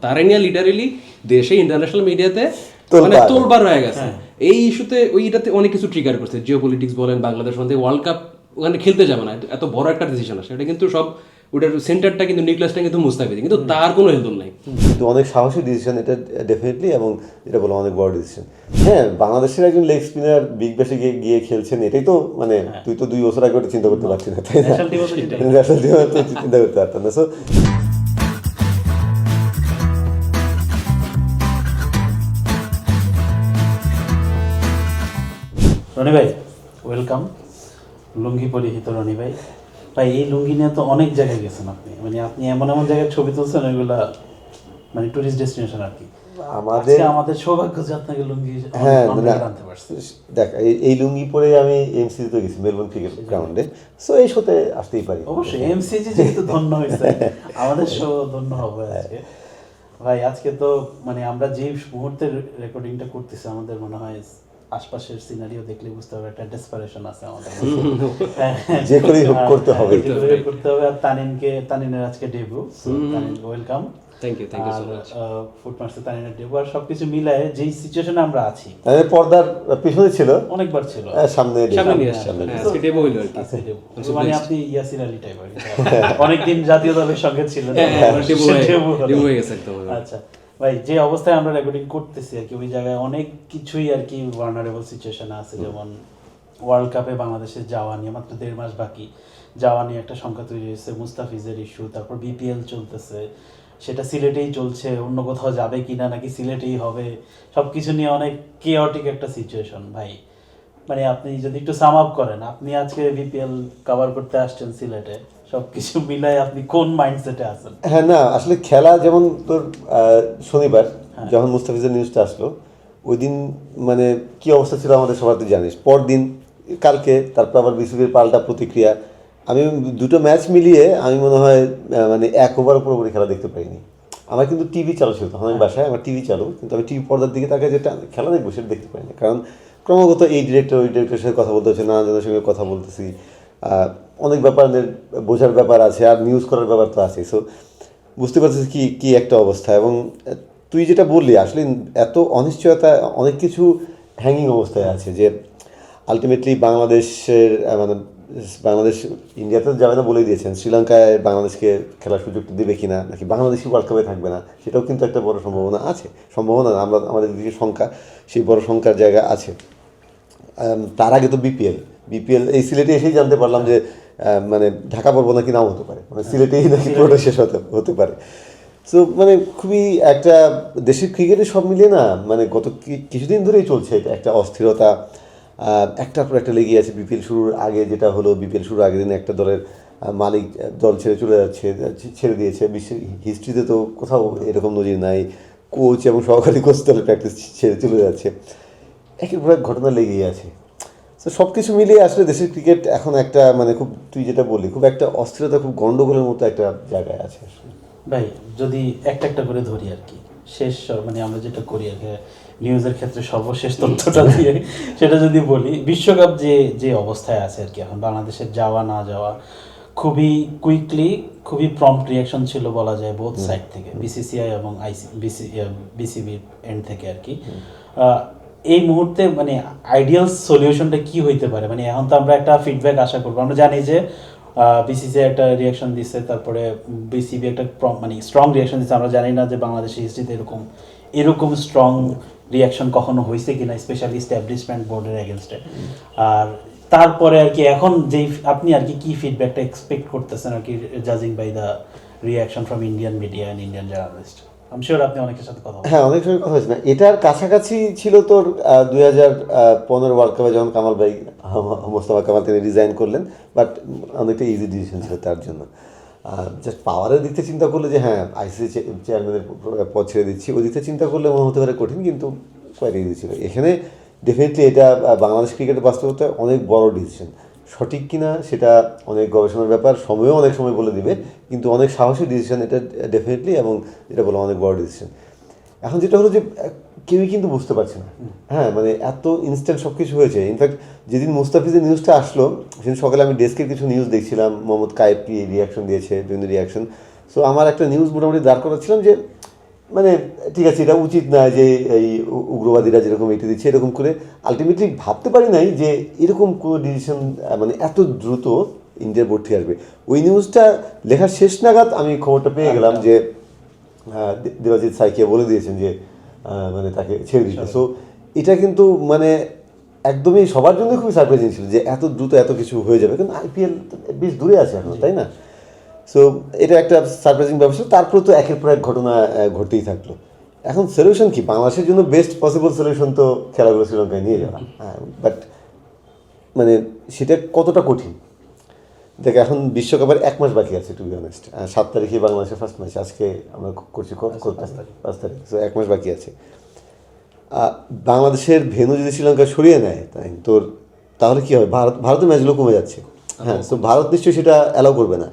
তারা নিয়ে লিটারেলি দেশে ইন্টারন্যাশনাল মিডিয়াতে মানে তোলবার হয়ে গেছে এই ইস্যুতে। ওইটাতে অনেক কিছু ট্রিগার করছে, জিও পলিটিক্স বলেন, বাংলাদেশ মধ্যে ওয়ার্ল্ড কাপ ওখানে খেলতে যাবে না, এত বড় একটা ডিসিশন আসে। এটা কিন্তু সব ওটার সেন্টারটা কিন্তু নিউক্লিয়াসটা কিন্তু মুস্তাফিজ, কিন্তু তার কোনো হেলদোল নাই। কিন্তু অনেক সাহসী ডিসিশন এটা ডেফিনেটলি, এবং এটা বলো অনেক বড় ডিসিশন। হ্যাঁ, বাংলাদেশের একজন লেগ স্পিনার বিগ ব্যাশে গিয়ে খেলছেন, এটাই তো মানে তুই তো 2 বছর আগে ওটা চিন্তা করতে পারছি না, তাই না? ন্যাশনাল টিমে তো চিন্তা করতে পারতাম না। সো রনি ভাই ওয়েলকাম। লুঙ্গি পরিহিত রনি ভাই, ভাই এই লুঙ্গি নিয়ে তো অনেক জায়গায় গেছেন আপনি, মানে আপনি এমন এমন জায়গায় ছবি তুলছেন ওইগুলা মানে টুরিস্ট ডেস্টিনেশন আর কি। আমাদের সৌভাগ্য যে আপনাকে লুঙ্গি আনতে পারছি। দেখ, এই লুঙ্গি পরে আমি এমসিজি তে গেছি, মেলবোর্ন ক্রিকেট গ্রাউন্ডে। সো এই শোতে আসতেই পারি অবশ্যই, এমসিজি যেহেতু ধন্য হয়েছে আমাদের শো ধন্য হবে আজকে। ভাই আজকে তো মানে আমরা যে মুহূর্তে রেকর্ডিংটা করতেছি আমাদের মনে হয় আশপাশের সিনারিও দেখলে বুঝতে হবে একটা ডেসপারেশন আছে আমাদের, যে করেই হোক করতে হবে। আর তানিনের আজকে debut, Tanin welcome. Thank you so much. ফুটমার্সে তানিনের ডেবিউ, আর সবকিছু মিলায়ে যেই সিচুয়েশনে আমরা আছি, পর্দার পিছনে ছিল, অনেকবার ছিল, সামনে নিয়ে আসছে, আজকে ডেবিউ হইলো আর কি। মানে আপনি ইয়াসির আলী টাইপ আর কি, অনেকদিন জাতীয় দলের সঙ্গে ছিলেন, ডেবিউ হয়ে গেছে একদম। আচ্ছা ভাই, যে অবস্থায় আমরা রেকর্ডিং করতেছি আর কি, ওই জায়গায় অনেক কিছুই আর কি ভালনারেবল সিচুয়েশন আছে। যেমন ওয়ার্ল্ড কাপে বাংলাদেশের যাওয়া নিয়ে মাত্র 1.5 মাস বাকি, যাওয়া নিয়ে একটা সংখ্যা তৈরি হয়েছে, মুস্তাফিজের ইস্যু, তারপর বিপিএল চলতেছে, সেটা সিলেটেই চলছে, অন্য কোথাও যাবে কিনা নাকি সিলেটেই হবে, সব কিছু নিয়ে অনেক কেওটিক একটা সিচুয়েশন। ভাই মানে আপনি যদি একটু সাম আপ করেন, আপনি আজকে বিপিএল কভার করতে আসছেন সিলেটে, সবকিছু মিলাই আপনি কোন মাইন্ডসেটে আছেন? হ্যাঁ, না আসলে খেলা যেমন তোর শনিবার যখন মুস্তাফিজের নিউজটা আসলো, ওই দিন মানে কি অবস্থা ছিল আমাদের সবার তুই জানিস। পরদিন কালকে তারপর আবার বিসিবির পাল্টা প্রতিক্রিয়া। আমি দুটো ম্যাচ মিলিয়ে আমি মনে হয় মানে 1 ওভার পুরোপুরি খেলা দেখতে পাইনি। আমার কিন্তু টিভি চালু ছিল তখন, আমি বাসায়, আমার টিভি চালু, কিন্তু আমি টিভি পর্দার দিকে তাকে যেটা খেলা দেখবো সেটা দেখতে পাইনি। কারণ ক্রমাগত এই ডিরেক্টর ওই ডিরেক্টরের সাথে কথা বলতে হচ্ছে, নানাজনের সঙ্গে কথা বলতেছি, অনেক ব্যাপারের বোঝার ব্যাপার আছে, আর নিউজ করার ব্যাপার তো আছে। সো বুঝতে পারছিস কি একটা অবস্থা। এবং তুই যেটা বললি আসলে এত অনিশ্চয়তা, অনেক কিছু হ্যাঙ্গিং অবস্থায় আছে যে আলটিমেটলি বাংলাদেশের মানে বাংলাদেশ ইন্ডিয়াতে যাবে না বলেই দিয়েছেন, শ্রীলঙ্কায় বাংলাদেশকে খেলার সুযোগটা দেবে কিনা, নাকি বাংলাদেশি ওয়ার্ল্ড কাপে থাকবে না, সেটাও কিন্তু একটা বড় সম্ভাবনা আছে। সম্ভাবনা আমাদের দিকে সংখ্যা, সেই বড় সংখ্যার জায়গা আছে। তার আগে তো বিপিএল এই সিলেটে এসেই জানতে পারলাম যে মানে ঢাকা পর্ব নাকি নাও হতে পারে, মানে সিলেটেই নাকি পুরোটা শেষ হতে পারে। সো মানে খুবই একটা দেশের ক্রিকেটে সব মিলিয়ে না, মানে গত কিছুদিন ধরেই চলছে এটা একটা অস্থিরতা, একটার পর একটা লেগে আছে। বিপিএল শুরুর আগে যেটা হলো, বিপিএল শুরুর আগের দিনে একটা দলের মালিক দল ছেড়ে দিয়েছে। বিশ্বের হিস্ট্রিতে তো কোথাও এরকম নজির নাই। কোচ এবং সহকারী কোচ দলের প্র্যাকটিস ছেড়ে চলে যাচ্ছে, একের পর এক ঘটনা লেগেই আছে। তো সব কিছু মিলিয়ে আসলে দেশের ক্রিকেট এখন একটা মানে খুব, তুই যেটা বললি, খুব একটা অস্থিরতা, খুব গন্ডগোলের মতো একটা জায়গায় আছে আসলে। ভাই যদি একটা করে ধরি আর কি, শেষ মানে আমরা যেটা করি আর কি নিউজের ক্ষেত্রে সর্বশেষ তথ্যটা দিয়ে সেটা যদি বলি, বিশ্বকাপ যে অবস্থায় আছে আর কি এখন, বাংলাদেশের যাওয়া না যাওয়া খুবই কুইকলি, খুবই প্রম্পট রিয়াকশন ছিল বলা যায় বোথ সাইড থেকে, বিসিসিআই এবং বিসিবির এন্ড থেকে আর কি। এই মুহূর্তে মানে আইডিয়াল সলিউশনটা কি হইতে পারে? মানে এখন তো আমরা একটা ফিডব্যাক আশা করবো, আমরা জানি যে বিসিসিআই একটা রিয়াকশন দিচ্ছে, তারপরে বিসিবি একটা মানে স্ট্রং রিয়াকশন দিচ্ছে। আমরা জানি না যে বাংলাদেশের হিস্ট্রিতে এরকম স্ট্রং রিয়াকশন কখনো হয়েছে কিনা, স্পেশালি এস্টাবলিশমেন্ট বোর্ডের এগেনস্টে। আর তারপরে আর কি এখন যেই আপনি আর কি ফিডব্যাকটা এক্সপেক্ট করতেছেন আর কি, জাজিং by the reaction from Indian media and Indian journalist? আমি শিওর আপনি অনেকের সাথে কথা বলেন। হ্যাঁ, অনেক সময় কথা হয়েছে না, এটার কাছাকাছি ছিল তোর 2015 ওয়ার্ল্ড কাপে যখন কামাল ভাই, মোস্তফা কামাল, তিনি রিজাইন করলেন। বাট অনেকটা ইজি ডিসিশন ছিল তার জন্য। জাস্ট পাওয়ারের দিক থেকে চিন্তা করলে যে হ্যাঁ আইসিসি চেয়ারম্যানের পদ ছেড়ে দিচ্ছি, ওই দিক থেকে চিন্তা করলে মনে হতে পারে কঠিন, কিন্তু কোয়াইট ইজি ছিল। এখানে ডেফিনেটলি এটা বাংলাদেশ ক্রিকেটের বাস্তবতায় অনেক বড় ডিসিশন। সঠিক কিনা সেটা অনেক গবেষণার ব্যাপার, সময়ও অনেক সময় বলে দিবে, কিন্তু অনেক সাহসী ডিসিশন এটা ডেফিনেটলি, এবং এটা বলো অনেক বড় ডিসিশন। এখন যেটা হলো যে কেউই কিন্তু বুঝতে পারছে না, হ্যাঁ মানে এত ইনস্ট্যান্ট সব কিছু হয়েছে। ইনফ্যাক্ট যেদিন মুস্তাফিজের নিউজটা আসলো, সেদিন সকালে আমি ডেস্কের কিছু নিউজ দেখছিলাম, মোহাম্মদ কায়েব কি রিয়াকশন দিয়েছে, বিভিন্ন রিয়াকশন। সো আমার একটা নিউজ মোটামুটি দাঁড় করাচ্ছিলাম যে মানে ঠিক আছে, এটা উচিত না যে এই উগ্রবাদীরা যেরকম এটি দিচ্ছে এরকম করে। আলটিমেটলি ভাবতে পারি নাই যে এরকম কোনো ডিসিশন মানে এত দ্রুত ইন্ডিয়ার বোর্ড থেকে আসবে। ওই নিউজটা লেখার শেষ নাগাদ আমি খবরটা পেয়ে গেলাম যে দেবাজিৎ সাইকে বলে দিয়েছেন যে মানে তাকে ছেড়ে দিতে। সো এটা কিন্তু মানে একদমই সবার জন্য খুবই সারপ্রাইজিং ছিল যে এত দ্রুত এত কিছু হয়ে যাবে, কারণ আইপিএল বেশ দূরে আছে এখন, তাই না? সো এটা একটা সারপ্রাইজিং ব্যবস্থা। তারপরে তো একের পর এক ঘটনা ঘটতেই থাকলো। এখন সলিউশন কি? বাংলাদেশের জন্য বেস্ট পসিবল সলিউশন তো খেলাগুলো শ্রীলঙ্কায় নিয়ে যাওয়া, হ্যাঁ, বাট মানে সেটা কতটা কঠিন। দেখ, এখন বিশ্বকাপের 1 মাস বাকি আছে, টু বি অনেস্ট। 7 তারিখে বাংলাদেশের ফার্স্ট ম্যাচ, আজকে আমরা করছি কত 5 তারিখ, সো 1 মাস বাকি আছে। বাংলাদেশের ভেন্যু যদি শ্রীলঙ্কা সরিয়ে নেয় তাই তোর, তাহলে কি হবে? ভারতের ম্যাচগুলো কমে যাচ্ছে, হ্যাঁ। তো ভারত নিশ্চয়ই সেটা অ্যালাউ করবে না।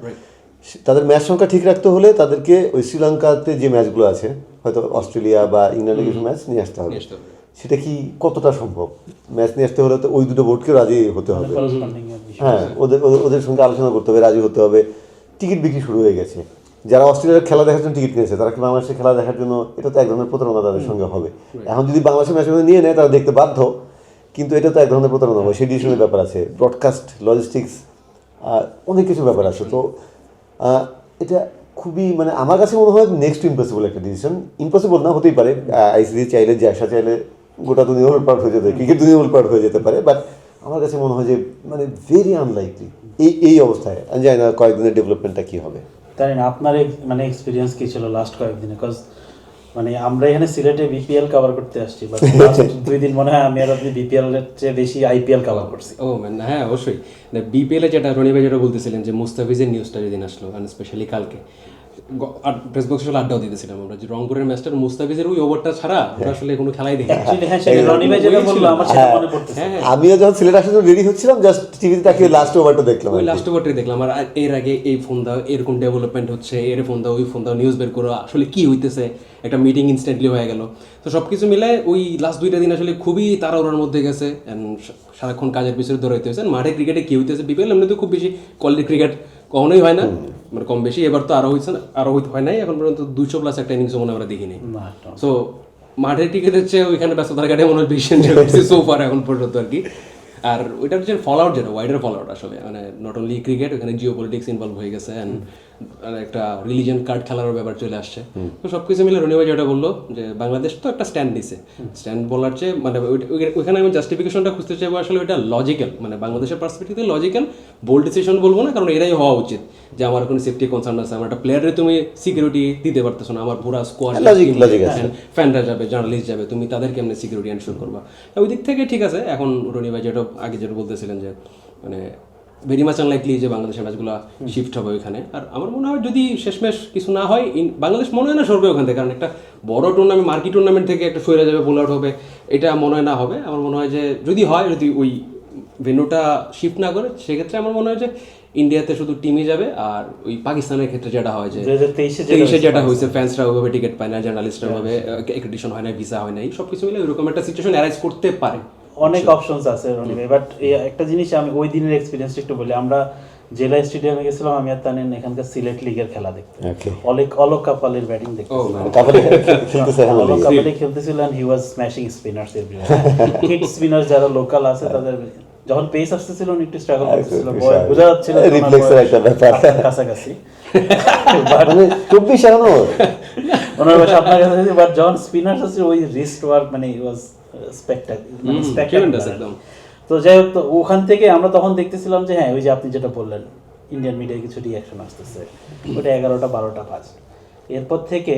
তাদের ম্যাচ সংখ্যা ঠিক রাখতে হলে তাদেরকে ওই শ্রীলঙ্কাতে যে ম্যাচগুলো আছে, হয়তো অস্ট্রেলিয়া বা ইংল্যান্ডের কিছু ম্যাচ নিয়ে আসতে হবে। সেটা কি কতটা সম্ভব? ম্যাচ নিয়ে আসতে হলে তো ওই দুটো বোর্ডকে রাজি হতে হবে, হ্যাঁ, ওদের সঙ্গে আলোচনা করতে হবে, রাজি হতে হবে। টিকিট বিক্রি শুরু হয়ে গেছে। যারা অস্ট্রেলিয়ার খেলা দেখার জন্য টিকিট কিনেছে তারা কি বাংলাদেশের খেলা দেখার জন্য? এটা তো এক ধরনের প্রতারণা তাদের সঙ্গে হবে। এখন যদি বাংলাদেশের ম্যাচ নিয়ে নেয় তারা দেখতে বাধ্য, কিন্তু এটা তো এক ধরনের প্রতারণা হবে। সেই ডিসিশনের ব্যাপার আছে, ব্রডকাস্ট, লজিস্টিক্স, অনেক কিছু ব্যাপার আছে। তো এটা খুবই মানে আমার কাছে মনে হয় নেক্সট টু ইম্পসিবল একটা ডিসিশন। ইম্পসিবল না হতেই পারে, আইসিসি চাইলে, জ্যাসা চাইলে গোটা দুনিয়া উলটপালট হয়ে যেতে, ক্রিকেট দুনিয়া উলটপালট হয়ে যেতে পারে, বাট আমার কাছে মনে হয় যে মানে ভেরি আনলাইকলি এই অবস্থায়। আমি জানি না কয়েকদিনের ডেভেলপমেন্টটা কী হবে। তাই না? আপনার মানে এক্সপিরিয়েন্স কি ছিল লাস্ট কয়েকদিনে? বিকজ মানে আমরা এখানে সিলেটে বিপিএল কভার করতে আসছি, বাট লাস্ট 2 দিন মনে হয় আমি আর আপনি বিপিএল এর চেয়ে বেশি আইপিএল কভার করছি। ও মানে হ্যাঁ, অবশ্যই। বিপিএল এ যেটা রনি ভাই যেটা বলতেছিলেন যে মুস্তাফিজের নিউজটা যেদিন আসলো, মানে স্পেশালি কালকে প্রেস বক্সে আড্ডাও দিতেছিলাম আমরা যে রংপুরের ম্যাচটার মুস্তাফিজের ওই ওভারটা ছাড়া ওরা আসলে কোনো খেলাই দেখি। আমিও যখন সিলেট আসার জন্য রেডি হচ্ছিলাম, জাস্ট টিভিতে তাকে লাস্ট ওভারটা দেখলাম, ওই লাস্ট ওভারটাই দেখলাম। আর এর আগে এই ফোন দাও, এরকম ডেভেলপমেন্ট হচ্ছে, এর ফোন দাও, ওই ফোন দাও, নিউজ বের করো, আসলে কি হইতেছে, একটা মিটিং ইনস্ট্যান্টলি হয়ে গেল। তো সব কিছু মিলে ওই লাস্ট 2টা দিন আসলে খুবই তাড়াহুড়োর মধ্যে গেছে, সারাক্ষণ কাজের পিছনে দৌড়াইতে হয়েছে। মাঠে ক্রিকেটে কি হইতেছে, বিপিএল এমনি তো খুব বেশি কোয়ালিটি ক্রিকেট কখনোই হয় না, মানে কম বেশি। এবার তো আরো হয়েছে না, আরো হয় নাই এখন পর্যন্ত 200+ একটা ইনিংস মনে আমরা দেখিনি। সো মাঠের ক্রিকেটের চেয়ে ওইখানে ব্যস্ততার কাটে মনে হয় বেশি এনজয় করছি সো ফার এখন পর্যন্ত আর কি। আর ওইটার যে ফল আউট, যেটা ওয়াইডার ফল আউট আসলে, মানে নট অনলি ক্রিকেট, ওখানে জিও পলিটিক্স ইনভলভ হয়ে গেছে, অ্যান্ড একটা রিলিজিয়ান কার্ড খেলার ব্যাপার চলে আসছে। তো সব কিছু মিলে রনি ভাই যেটা বললো যে বাংলাদেশ তো একটা স্ট্যান্ড দিছে, স্ট্যান্ড বলার চেয়ে মানে ওইখানে আমি জাস্টিফিকেশনটা খুঁজতে চাইবো আসলে ওইটা লজিক্যাল, মানে বাংলাদেশের পার্সপেক্টিভ থেকে লজিক্যাল। বোল্ড ডিসিশন বলবো না, কারণ এরাই হওয়া উচিত যে আমার কোনো সেফটি কনসার্ন আছে, আমার একটা প্লেয়ারে তুমি সিকিউরিটি দিতে পারতেছো না, আমার পুরো স্কোয়াড, ফ্যানরা যাবে, জার্নালিস্ট যাবে, তুমি তাদের কেমনে সিকিউরিটি এনশিওর করবা। ওই দিক থেকে ঠিক আছে। এখন রনি ভাই যেটা আগে যেটা বলতেছিলেন যে মানে ভেরি মাচ আনলাইকলি যে বাংলাদেশের ম্যাচগুলো শিফট হবে ওইখানে। আর আমার মনে হয় যদি শেষমেশ কিছু না হয়, বাংলাদেশ মনে হয় না সরবে ওখান থেকে, কারণ একটা বড় টুর্নামেন্ট, মার্কি টুর্নামেন্ট থেকে একটা সরে যাবে, বোল আউট হবে, এটা মনে হয় না হবে। আমার মনে হয় যে যদি হয়, যদি ওই ভেন্যুটা শিফট না করে, সেক্ষেত্রে আমার মনে হয় যে ইন্ডিয়াতে শুধু টিমই যাবে। আর ওই পাকিস্তানের ক্ষেত্রে যেটা হয় যে 2023 যেটা হয়েছে, ফ্যান্সরা ওইভাবে টিকিট পায় না, জার্নালিস্টরা ওইভাবে অ্যাক্রেডিটেশন হয় না, ভিসা হয় না, এই সব কিছু মিলে ওইরকম একটা সিচুয়েশন অ্যারাইজ করতে পারে। অনেক অপশনস আছে রনি ভাই, বাট একটা জিনিস আমি ওই দিনের এক্সপিরিয়েন্সটা একটু বলি। আমরা জেলা স্টেডিয়ামে গেছিলাম, আমি আর তানিন, এখানকার সিলেট লিগের খেলা দেখতে। অলোক কাপালের ব্যাটিং দেখতেছিলাম, অলোক কাপালি খেলতেছিল, and he was smashing spinners everywhere. Hit spinner যারা লোকাল আছে তাদের যখন পেস আসতেছিল একটু স্ট্রাগল করতেছিল, বোঝা যাচ্ছিল রিফ্লেক্সের একটা ব্যাপার কাছাকাছি, মানে 24 এখনো ওনার বাসা আপনার কাছে, বাট যখন স্পিনারস আছে ওই রিস্ট ওয়ার্ক, মানে হি ওয়াজ স্পেক্টাকুলার। তো যাই হোক, তো ওখান থেকে আমরা তখন দেখতেছিলাম যে হ্যাঁ, ওই যে আপনি যেটা বললেন, ইন্ডিয়ান মিডিয়ায় কিছু রিয়াকশন আসতেছে, ওটা 11টা-12টা বাজে। এরপর থেকে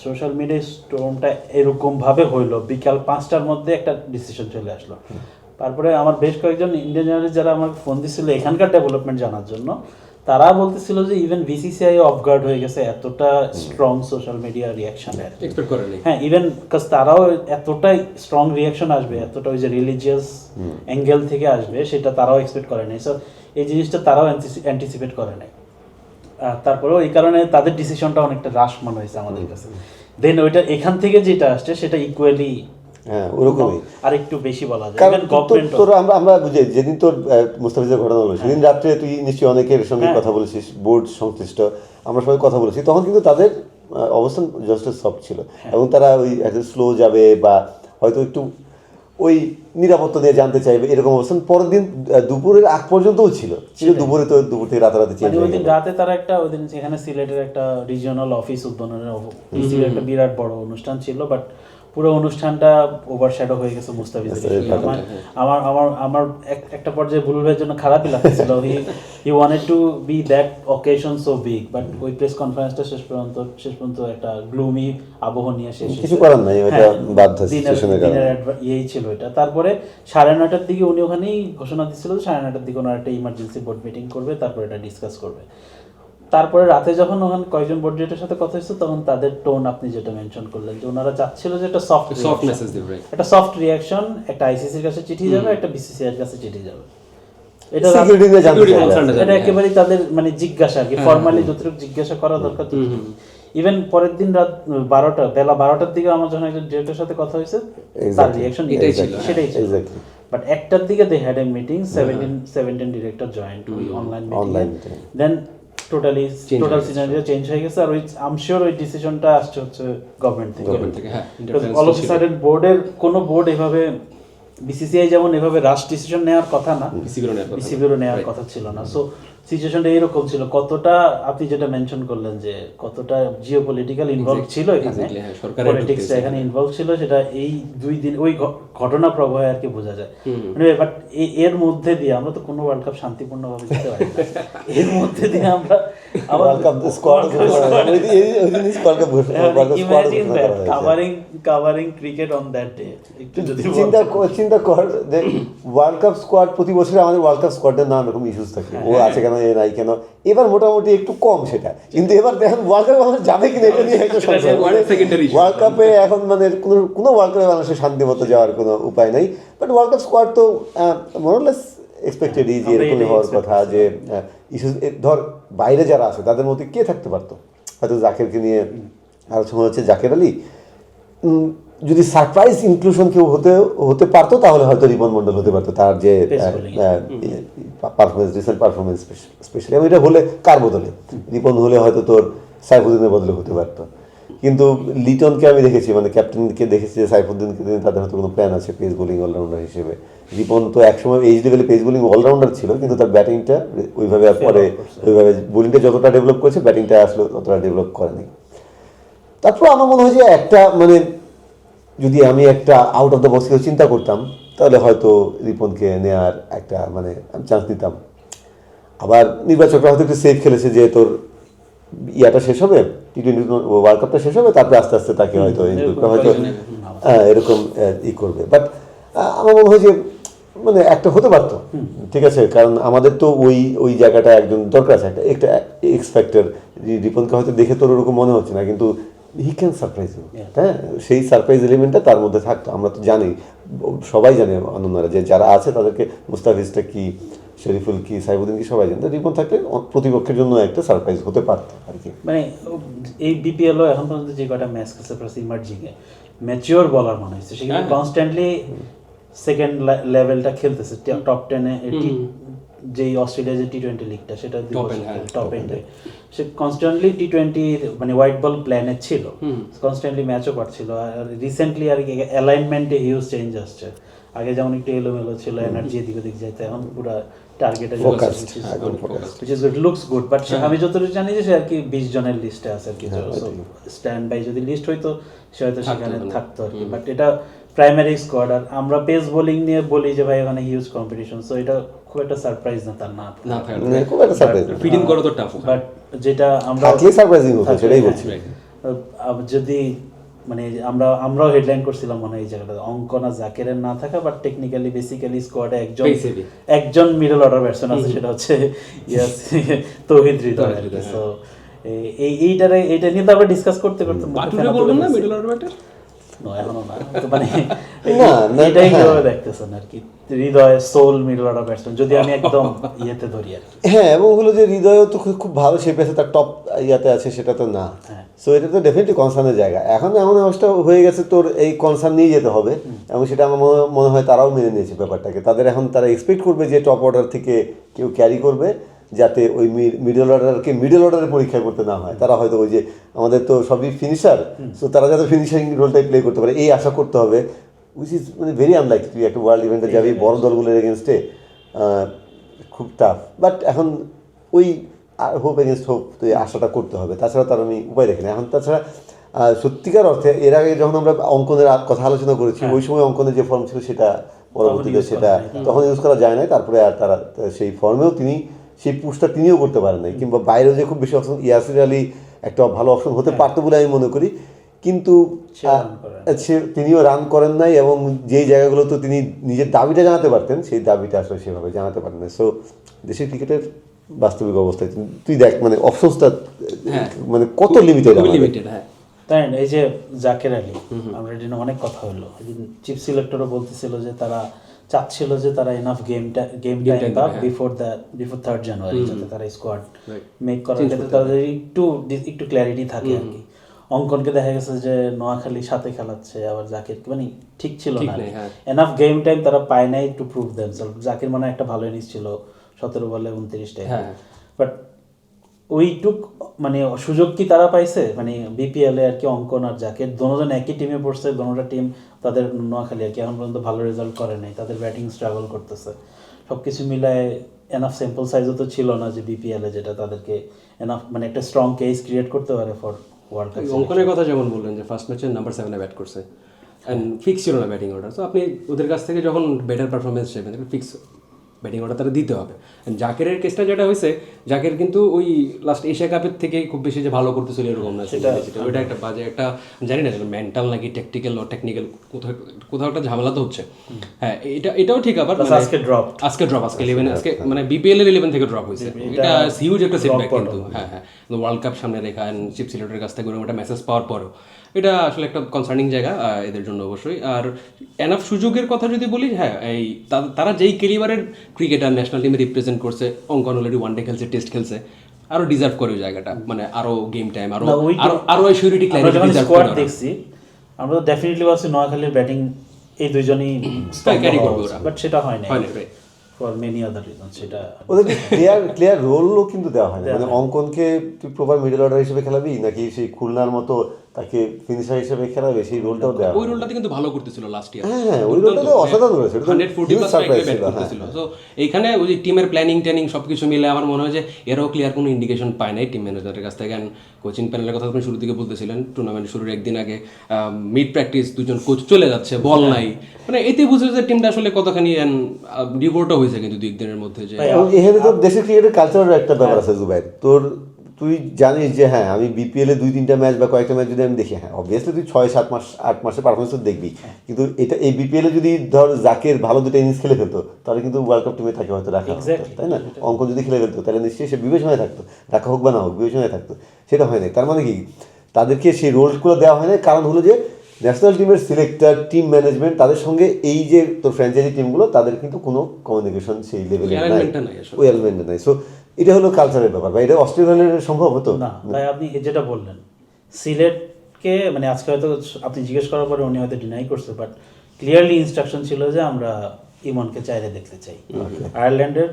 সোশ্যাল মিডিয়ায় স্টোরমটা এরকমভাবে হইলো, বিকাল 5টার মধ্যে একটা ডিসিশন চলে আসলো। তারপরে আমার বেশ কয়েকজন ইন্ডিয়ান জার্নালিস্ট যারা আমাকে ফোন দিছিল এখানকার ডেভেলপমেন্ট জানার জন্য, তারা বলতেছিল যে ইভেন বিসিসিআই অফগার্ড হয়ে গেছে এতটা স্ট্রং সোশ্যাল মিডিয়া রিয়াকশনের। এক্সপেক্ট করেনি, হ্যাঁ, ইভেন কাজ তারাও এতটাই স্ট্রং রিয়াকশন আসবে, এতটা ওই যে রিলিজিয়াস অ্যাঙ্গেল থেকে আসবে, সেটা তারাও এক্সপেক্ট করে নাই। সো এই জিনিসটা তারাও অ্যান্টিসিপেট করে নাই। তারপরেও এই কারণে তাদের ডিসিশনটা অনেকটা রাশ মনে হয়েছে আমাদের কাছে। দেন ওইটা এখান থেকে যেটা আসছে সেটা ইকুয়ালি, হ্যাঁ, ওরকমই আর একটু বেশি বলা যায়। কারণ তোর আমরা বুঝি যেদিন তোর মুস্তাফিজের ঘটনা হলো, সেদিন রাত্রে তুই নিশ্চয়ই অনেকের সঙ্গে কথা বলেছিস, বোর্ড সংশ্লিষ্ট, আমরা সবাই কথা বলেছি, তখন কিন্তু তাদের অবস্থান যথেষ্ট সফট ছিল এবং তারা ওই একটা স্লো যাবে বা হয়তো একটু ওই নিরাপত্তা নিয়ে জানতে চাইবে এরকম অবস্থান পরের দিন দুপুরের আগ পর্যন্তও ছিল দুপুরে তো দুপুর থেকে রাতারাতি চেঞ্জ মানে হয়ে ওই দিন গেল। রাতে তারা একটা ওই দিন সেখানে সিলেটের একটা রিজিওনাল অফিস উদ্বোধনের একটা বিরাট বড় অনুষ্ঠান ছিল, বাট পুরো অনুষ্ঠানটা ওভারশ্যাডো হয়ে গেছে মুস্তাফিজের ইস্যুতে। আমার আমার আমার একটা পর্যায়ে বুলুলের জন্য খারাপই লাগছিল। He wanted to be that occasion so big, but ওই প্রেস কনফারেন্সটা শেষ পর্যন্ত একটা গ্লুমি আবহ নিয়ে শেষ কিছু করার নাই, ওটা বাধ্য সিচুয়েশনের কারণে। ইয়েই ছিল এটা। তারপরে 9:30টার দিকে উনি ওখানেই ঘোষণা দিচ্ছিল 9:30টার দিকে ওনার একটা ইমার্জেন্সি বোর্ড মিটিং করবে, তারপরে এটা ডিসকাস করবে। তারপরে রাতে যখন ওখানে কয়েকজন বোর্ড ডিরেক্টরের সাথে কথা হয়েছে তখন তাদের টোন আপনি যেটা মেনশন করলেন যে ওনারা চাচ্ছিল যে একটা সফট মেসেজ দিবে, একটা সফট রিঅ্যাকশন, একটা আইসিসির কাছে চিঠি যাবে, একটা বিসিসিআই এর কাছে চিঠি যাবে। এটা Security নিয়ে জানতে security চাইবে। concern টা এটা একেবারেই তাদের মানে জিজ্ঞাসা আর কি, ফর্মালি যতটুকু জিজ্ঞাসা করা দরকার। ইভেন পরের দিন রাত বেলা 12টার দিকে আমার যখন একজন ডিরেক্টরের সাথে কথা হয়েছে তার রিঅ্যাকশন এটাই ছিল, সেটাই ছিল। Exactly. বাট 1টার দিকে they had a meeting, 17 director joint ওই অনলাইন Online মিটিং। meeting. দেন টোটাল সিনারিও চেঞ্জ হয়ে গেছে। আর ওই আই এম শিওর ওই ডিসিশনটা আসছে হচ্ছে গভর্নমেন্ট থেকে, হ্যাঁ, অল অফ সাডেন বোর্ডের কোনো বোর্ড এভাবে বিসিসিআই যেমন এভাবে রাশ ডিসিশন নেওয়ার কথা না, বিসিবিরও নেওয়ার কথা ছিল না। সো সিচুয়েশনটা এরকম ছিল। কতটা আপনি যেটা মেনশন করলেন যে কতটা জিওপলিটিক্যাল ইনভলভ ছিল এখানে, পলিটিক্সটা এখানে ইনভলভ ছিল, সেটা এই 2 দিন ওই ঘটনা প্রবাহে আর কি বোঝা যায়। বাট এর মধ্যে দিয়ে আমরা তো কোনো ওয়ার্ল্ড কাপ শান্তিপূর্ণভাবে জিততে পারি না। এর মধ্যে দিয়ে আমরা world cup squad imagine that covering cricket on that day. একটু যদি চিন্তা কর যে ওয়ার্ল্ড কাপ স্কোয়াড প্রতি বছর আমাদের ওয়ার্ল্ড কাপ স্কোয়াডের নানা রকম ইস্যুস থাকে, ও আছে কেন এ নাই কেন, এবার মোটামুটি একটু কম সেটা, কিন্তু এবার দেখেন ওয়ার্ল্ড কাপ আমাদের যাবে কিনা এটা নিয়ে একটা সমস্যা। ওয়ার্ল্ড কাপে এখন মানে কোনো ওয়ার্ল্ড কাপে মানুষের শান্তিমতো যাওয়ার কোনো উপায় নাই, বাট ওয়ার্ল্ড কাপ স্কোয়াড তো মোরলেস এক্সপেক্টেড যে এরকমই হওয়ার কথা। যে ইস্যুস ধর বাইরে যারা আছে তাদের মধ্যে কে থাকতে পারতো, হয়তো জাকেরকে নিয়ে আলোচনা হচ্ছে, জাকের আলী যদি সারপ্রাইজ ইনক্লুশন কেউ হতে পারতো তাহলে হয়তো রিপন মন্ডল হতে পারতো, তার যে পারফরমেন্স রিসেন্ট পারফরমেন্স স্পেশালি। এবং এটা হলে কার বদলে, রিপন হলে হয়তো তোর সাইফুদ্দিনের বদলে হতে পারতো। কিন্তু লিটনকে আমি দেখেছি, মানে ক্যাপ্টেনকে দেখেছি যে সাইফুদ্দিনকে দিন তাদের হয়তো কোনো প্ল্যান আছে পেস বোলিং অলরাউন্ডার হিসেবে। রিপন তো একসময় এই লেভেলে পেস বোলিং অলরাউন্ডার ছিল, কিন্তু তার ব্যাটিংটা ওইভাবে পরে ওইভাবে বোলিংটা যতটা ডেভেলপ করেছে ব্যাটিংটা আসলে ততটা ডেভেলপ করেনি। তারপর আমার মনে হয় যে একটা মানে যদি আমি একটা আউট অফ দ্য বক্স চিন্তা করতাম তাহলে হয়তো রিপনকে নেওয়ার একটা মানে আমি চান্স দিতাম। আবার নির্বাচকরা হয়তো একটু সেফ খেলেছে যে তোর ইয়াটা শেষ হবে, টি-20 ওয়ার্ল্ড কাপটা শেষ হবে, তারপরে আস্তে আস্তে তাকে হয়তো হয়তো এরকম করবে। বাট আমার মনে হয় যে মানে একটা হতে পারতো, ঠিক আছে, কারণ আমাদের তো ওই জায়গাটা একজন দরকার আছে, একটা এক্স ফ্যাক্টর। রিপনকে হয়তো দেখে তোর ওরকম মনে হচ্ছে না, কিন্তু হি ক্যান সারপ্রাইজ ইউ, হ্যাঁ, সেই সারপ্রাইজ এলিমেন্টটা তার মধ্যে থাকতো। আমরা তো জানি, সবাই জানে অন্যরা যে যারা আছে তাদেরকে, মুস্তাফিজটা কি, শরীফুল কি, সাইফুদ্দিন কি, সবাই জানে। রিপন থাকলে প্রতিপক্ষের জন্য একটা সারপ্রাইজ হতে পারতো আর কি। মানে এই বিপিএলও এখন পর্যন্ত যে কটা ম্যাচ খেলছে প্লাস ইমার্জিংয়ে ম্যাচিওর বলার মনে হচ্ছে, সেখানে কনস্ট্যান্টলি সেকেন্ড লেভেলটা খেলতেছে টপ 10-এ। যেই অস্ট্রেলিয়া যে টি-20 লিগটা সেটা টপ এন্ডে, সে কনস্ট্যান্টলি টি-20 মানে হোয়াইট বল প্ল্যানে ছিল, কনস্ট্যান্টলি ম্যাচও পাচ্ছিল। আর রিসেন্টলি আর কি অ্যালাইনমেন্টে হিউজ চেঞ্জ আসছে। আগে যেমন একটু এলোমেলো ছিল, এনার্জি এদিক ওদিক যাইতে, এখন পুরো টার্গেটে লুকস গুড। বাট আমি যতটুকু জানি যে সে আর কি 20 জনের লিস্টে আছে আর কি, স্ট্যান্ড বাই যদি লিস্ট হইতো সে হয়তো সেখানে থাকতো আর কি। বাট এটা প্রাইমারি স্কোয়াড, আর আমরা পেস বোলিং নিয়ে বলি যে ভাই ওখানে হিউজ কম্পিটিশন, সো এটা খুব একটা সারপ্রাইজ না তার না খুব একটা সারপ্রাইজ, ফিটিং করা তো টাফ। বাট যেটা আমরা সারপ্রাইজিং হতো সেটাই বলছি। যদি মানে আমরাও হেডলাইন করছিলাম মনে হয় এই জায়গাটা, অঙ্কনা জাকেরের না থাকা, বাট টেকনিক্যালি বেসিক্যালি স্কোয়াডে একজন মিডল অর্ডার ব্যাটসম্যান আছে, সেটা হচ্ছে তৌহিদ হৃদয়। সো এইটা নিয়ে তো আমরা ডিসকাস করতে বলবেন না মিডল অর্ডার ব্যাটার এখনো না, তো মানে এটাই কিভাবে দেখতেছেন আর কি, হৃদয় সোল মিডল অর্ডার ব্যাটসম্যান যদি আমি একদম ইয়েতে ধরি আর কি। হ্যাঁ, এবং হলো যে হৃদয়ও তো খুব ভালো শেপে আছে, তার টপ ইয়াতে আছে, সেটা তো না। সো এটা তো ডেফিনেটলি কনসার্নের জায়গা। এখন এমন অবস্থা হয়ে গেছে তোর এই কনসার্ন নিয়ে যেতে হবে, এবং সেটা আমার মনে হয় তারাও মেনে নিয়েছে ব্যাপারটাকে। তারা এক্সপেক্ট করবে যে টপ অর্ডার থেকে কেউ ক্যারি করবে, যাতে ওই মিডল অর্ডারকে মিডল অর্ডারের পরীক্ষা করতে না হয়। তারা হয়তো ওই যে আমাদের তো সবই ফিনিশার, সো তারা যাতে ফিনিশিং রোলটাই প্লে করতে পারে এই আশা করতে হবে, উইচ ইজ মানে ভেরি আনলাইকলি। তুই একটা ওয়ার্ল্ড ইভেন্টে যাবি বড় দলগুলোর এগেনস্টে, খুব টাফ। বাট এখন ওই হোপ এগেনস্ট হোপ, তো এই আশাটা করতে হবে, তাছাড়া তার আমি উপায় দেখি না এখন। তাছাড়া সত্যিকার অর্থে এর আগে যখন আমরা অঙ্কনের কথা আলোচনা করেছি, ওই সময় অঙ্কনের যে ফর্ম ছিল সেটা পরবর্তীতে সেটা তখন ইউজ করা যায় নাই। তারপরে আর তারা সেই ফর্মেও তিনি সেই পুশটা তিনিও করতে পারেন নাই, কিংবা বাইরেও যে খুব বেশি অপশন, ইয়াসির আলী একটা ভালো অপশন হতে পারতো বলে আমি মনে করি, কিন্তু তিনিও রান করেন নাই। এবং যেই জায়গাগুলো তো তিনি নিজের দাবিটা জানাতে পারতেন, সেই দাবিটা আসলে সেভাবে জানাতে পারেন না। সো দেশের ক্রিকেটের বাস্তবিক অবস্থায় তুই দেখ মানে অপশনসটা মানে কত লিমিটেড। তাই না? এই যে জাকের আলী, আমরা এটা নিয়ে অনেক কথা হলো, চিফ সিলেক্টরও বলতেছিল যে তারা চাচ্ছিল যে তারা এনাফ গেম টাইম পাক বিফোর 3rd জানুয়ারি, যাতে তারা স্কোয়াড মেক করার ক্ষেত্রে তাদের একটু ক্ল্যারিটি থাকে আর কি। অঙ্কনকে দেখা গেছে যে নোয়াখালী সাথে খেলাচ্ছে, আবার জাকির মানে ঠিক ছিল না, এনাফ গেম টাইম তারা পায় নাই টু প্রুভ দেমসেলফ। জাকির মনে একটা ভালো ইনিংস ছিল 17 বলে 29 টাইম, বাট ওইটুক মানে সুযোগ কি তারা পাইছে? মানে বিপিএল এ আর কি অঙ্কন আর জাকির দুজন একই টিমে পড়ছে, দুটোটা টিম তাদের নোয়াখালী আর কি এখন পর্যন্ত ভালো রেজাল্ট করে নাই, তাদের ব্যাটিং স্ট্রাগল করতেছে। সবকিছু মিলায় এনাফ স্যাম্পল সাইজও তো ছিল না যে বিপিএল এ যেটা তাদেরকে এনাফ মানে একটা স্ট্রং কেস ক্রিয়েট করতে পারে ফর ওয়ার্ল্ড কাপ। অঙ্কনের কথা যেমন বললেন যে ফার্স্ট ম্যাচে নাম্বার 7 ব্যাট করছে এন্ড ফিক্স ছিল না ব্যাটিং অর্ডার, তো আপনি ওদের কাছ থেকে যখন বেটার পারফরমেন্স চাইবেন ফিক্স ব্যাটিং অর্ডার তারা দিতে হবে। জাকেরের কেসটা যেটা হয়েছে, জাকের কিন্তু ওই লাস্ট এশিয়া কাপের থেকে খুব বেশি যে ভালো করতেছিল এরকম না, সেটা ওইটা একটা বাজে একটা জানি না মেন্টাল নাকি টেকনিক্যাল ও টেকনিক্যাল কোথাও একটা ঝামেলা তো হচ্ছে। হ্যাঁ এটাও ঠিক, আবার আজকে ড্রপ আজকে 11 আজকে মানে বিপিএল এর 11 থেকে ড্রপ হয়েছে, এটা হিউজ একটা সেটব্যাক কিন্তু। হ্যাঁ ওয়ার্ল্ড কাপ সামনে রেখা চিফ সিলেক্টরের কাছ থেকে একটা মেসেজ পাওয়ার পরও এটা আসলে একটা কনসার্নিং জায়গা এদের জন্য অবশ্যই। আর এনাফ সুযোগের কথা যদি বলি, হ্যাঁ এই তারা যেই ক্যালিবারের ক্রিকেটার ন্যাশনাল টিমে রিপ্রেজেন্ট করছে, অঙ্কন অলরেডি ওয়ানডে খেলছে, টেস্ট খেলছে, আরো ডিজার্ভ করে ওই জায়গাটা, মানে আরো গেম টাইম আরো সিউরিটি ক্ল্যারিটি ডিজার্ভ করে। দেখছি আমরা তো ডেফিনেটলি ভাবছি নোয়াখালীর ব্যাটিং এই দুইজনই ক্যারি করবে, বাট সেটা হয় না ফর মেনি আদার রিজন। সেটা ওদেরকে ক্লিয়ার রোলও কিন্তু দেওয়া হয় না, মানে অঙ্কনকে তুই প্রপার মিডল অর্ডার হিসেবে খেলাবি নাকি সেই খুলনার মতো তাকে ফিনিশার হিসেবে খেলাবে, সেই রোলটাও দেওয়া। ওই রোলটাতে কিন্তু ভালো করতেছিল লাস্ট ইয়ার। হ্যাঁ ওই রোলটা তো অসাধারণ করেছে, 140 স্ট্রাইকে ব্যাট করতেছিল। সো এইখানে ওই টিমের প্ল্যানিং সবকিছু মিলে আমার মনে হয় যে এরও ক্লিয়ার কোনো ইন্ডিকেশন পায় নাই টিম ম্যানেজারের কাছ থেকে। কোচিং প্যানেলের কথা আপনি শুরু থেকে বলতেছিলেন, টুর্নামেন্ট শুরুর একদিন আগে মিড প্র্যাকটিস দুজন কোচ চলে যাচ্ছে, বল নাই, মানে এতে বুঝে যে টিমটা আসলে কতখানি ডিভোটও হয়েছে কিন্তু 2 দিনের মধ্যে। যে এখানে তো দেশের ক্রিকেটের কালচারের একটা ব্যাপার আছে জুবাইর, তুই জানিস যে হ্যাঁ আমি বিপিএল এ 2-3টা ম্যাচ বা কয়েকটা ম্যাচ যদি আমি দেখি, হ্যাঁ অবভিয়াসলি তুই 6-7 মাস 8 মাসের পারফরমেন্স তো দেখবি, কিন্তু এটা এই বিপিএল এ যদি ধর জাকের ভালো 2টা ইনিংস খেলে ফেলতো তাহলে কিন্তু ওয়ার্ল্ড কাপ টিমে তাকে হয়তো রাখা হতো, তাই না? অঙ্কন যদি খেলে ফেলতো তাহলে নিশ্চয়ই সে বিবেচনায় থাকতো, রাখা হোক বা না হোক বিবেচনায় থাকতো। সেটা হয় না, তার মানে কি তাদেরকে সেই রোলগুলো দেওয়া হয় না, কারণ হলো যে ন্যাশনাল টিমের সিলেক্টর, টিম ম্যানেজমেন্ট তাদের সঙ্গে এই যে তোর ফ্র্যাঞ্চাইজি টিমগুলো তাদের কিন্তু কোনো কমিউনিকেশন সেই লেভেলে নাই, ওই এলিমেন্টে নাই। সো এটা হলো কালচারের ব্যাপার, বা এটা অস্ট্রেলিয়ানের সম্ভব হতো না ভাই। আপনি যেটা বললেন সিলেটকে মানে আজকে হয়তো আপনি জিজ্ঞেস করার পরে উনি হয়তো ডিনাই করছে, বাট ক্লিয়ারলি ইনস্ট্রাকশন ছিল যে আমরা ইমনকে চাইলে দেখতে চাই। আয়ারল্যান্ডের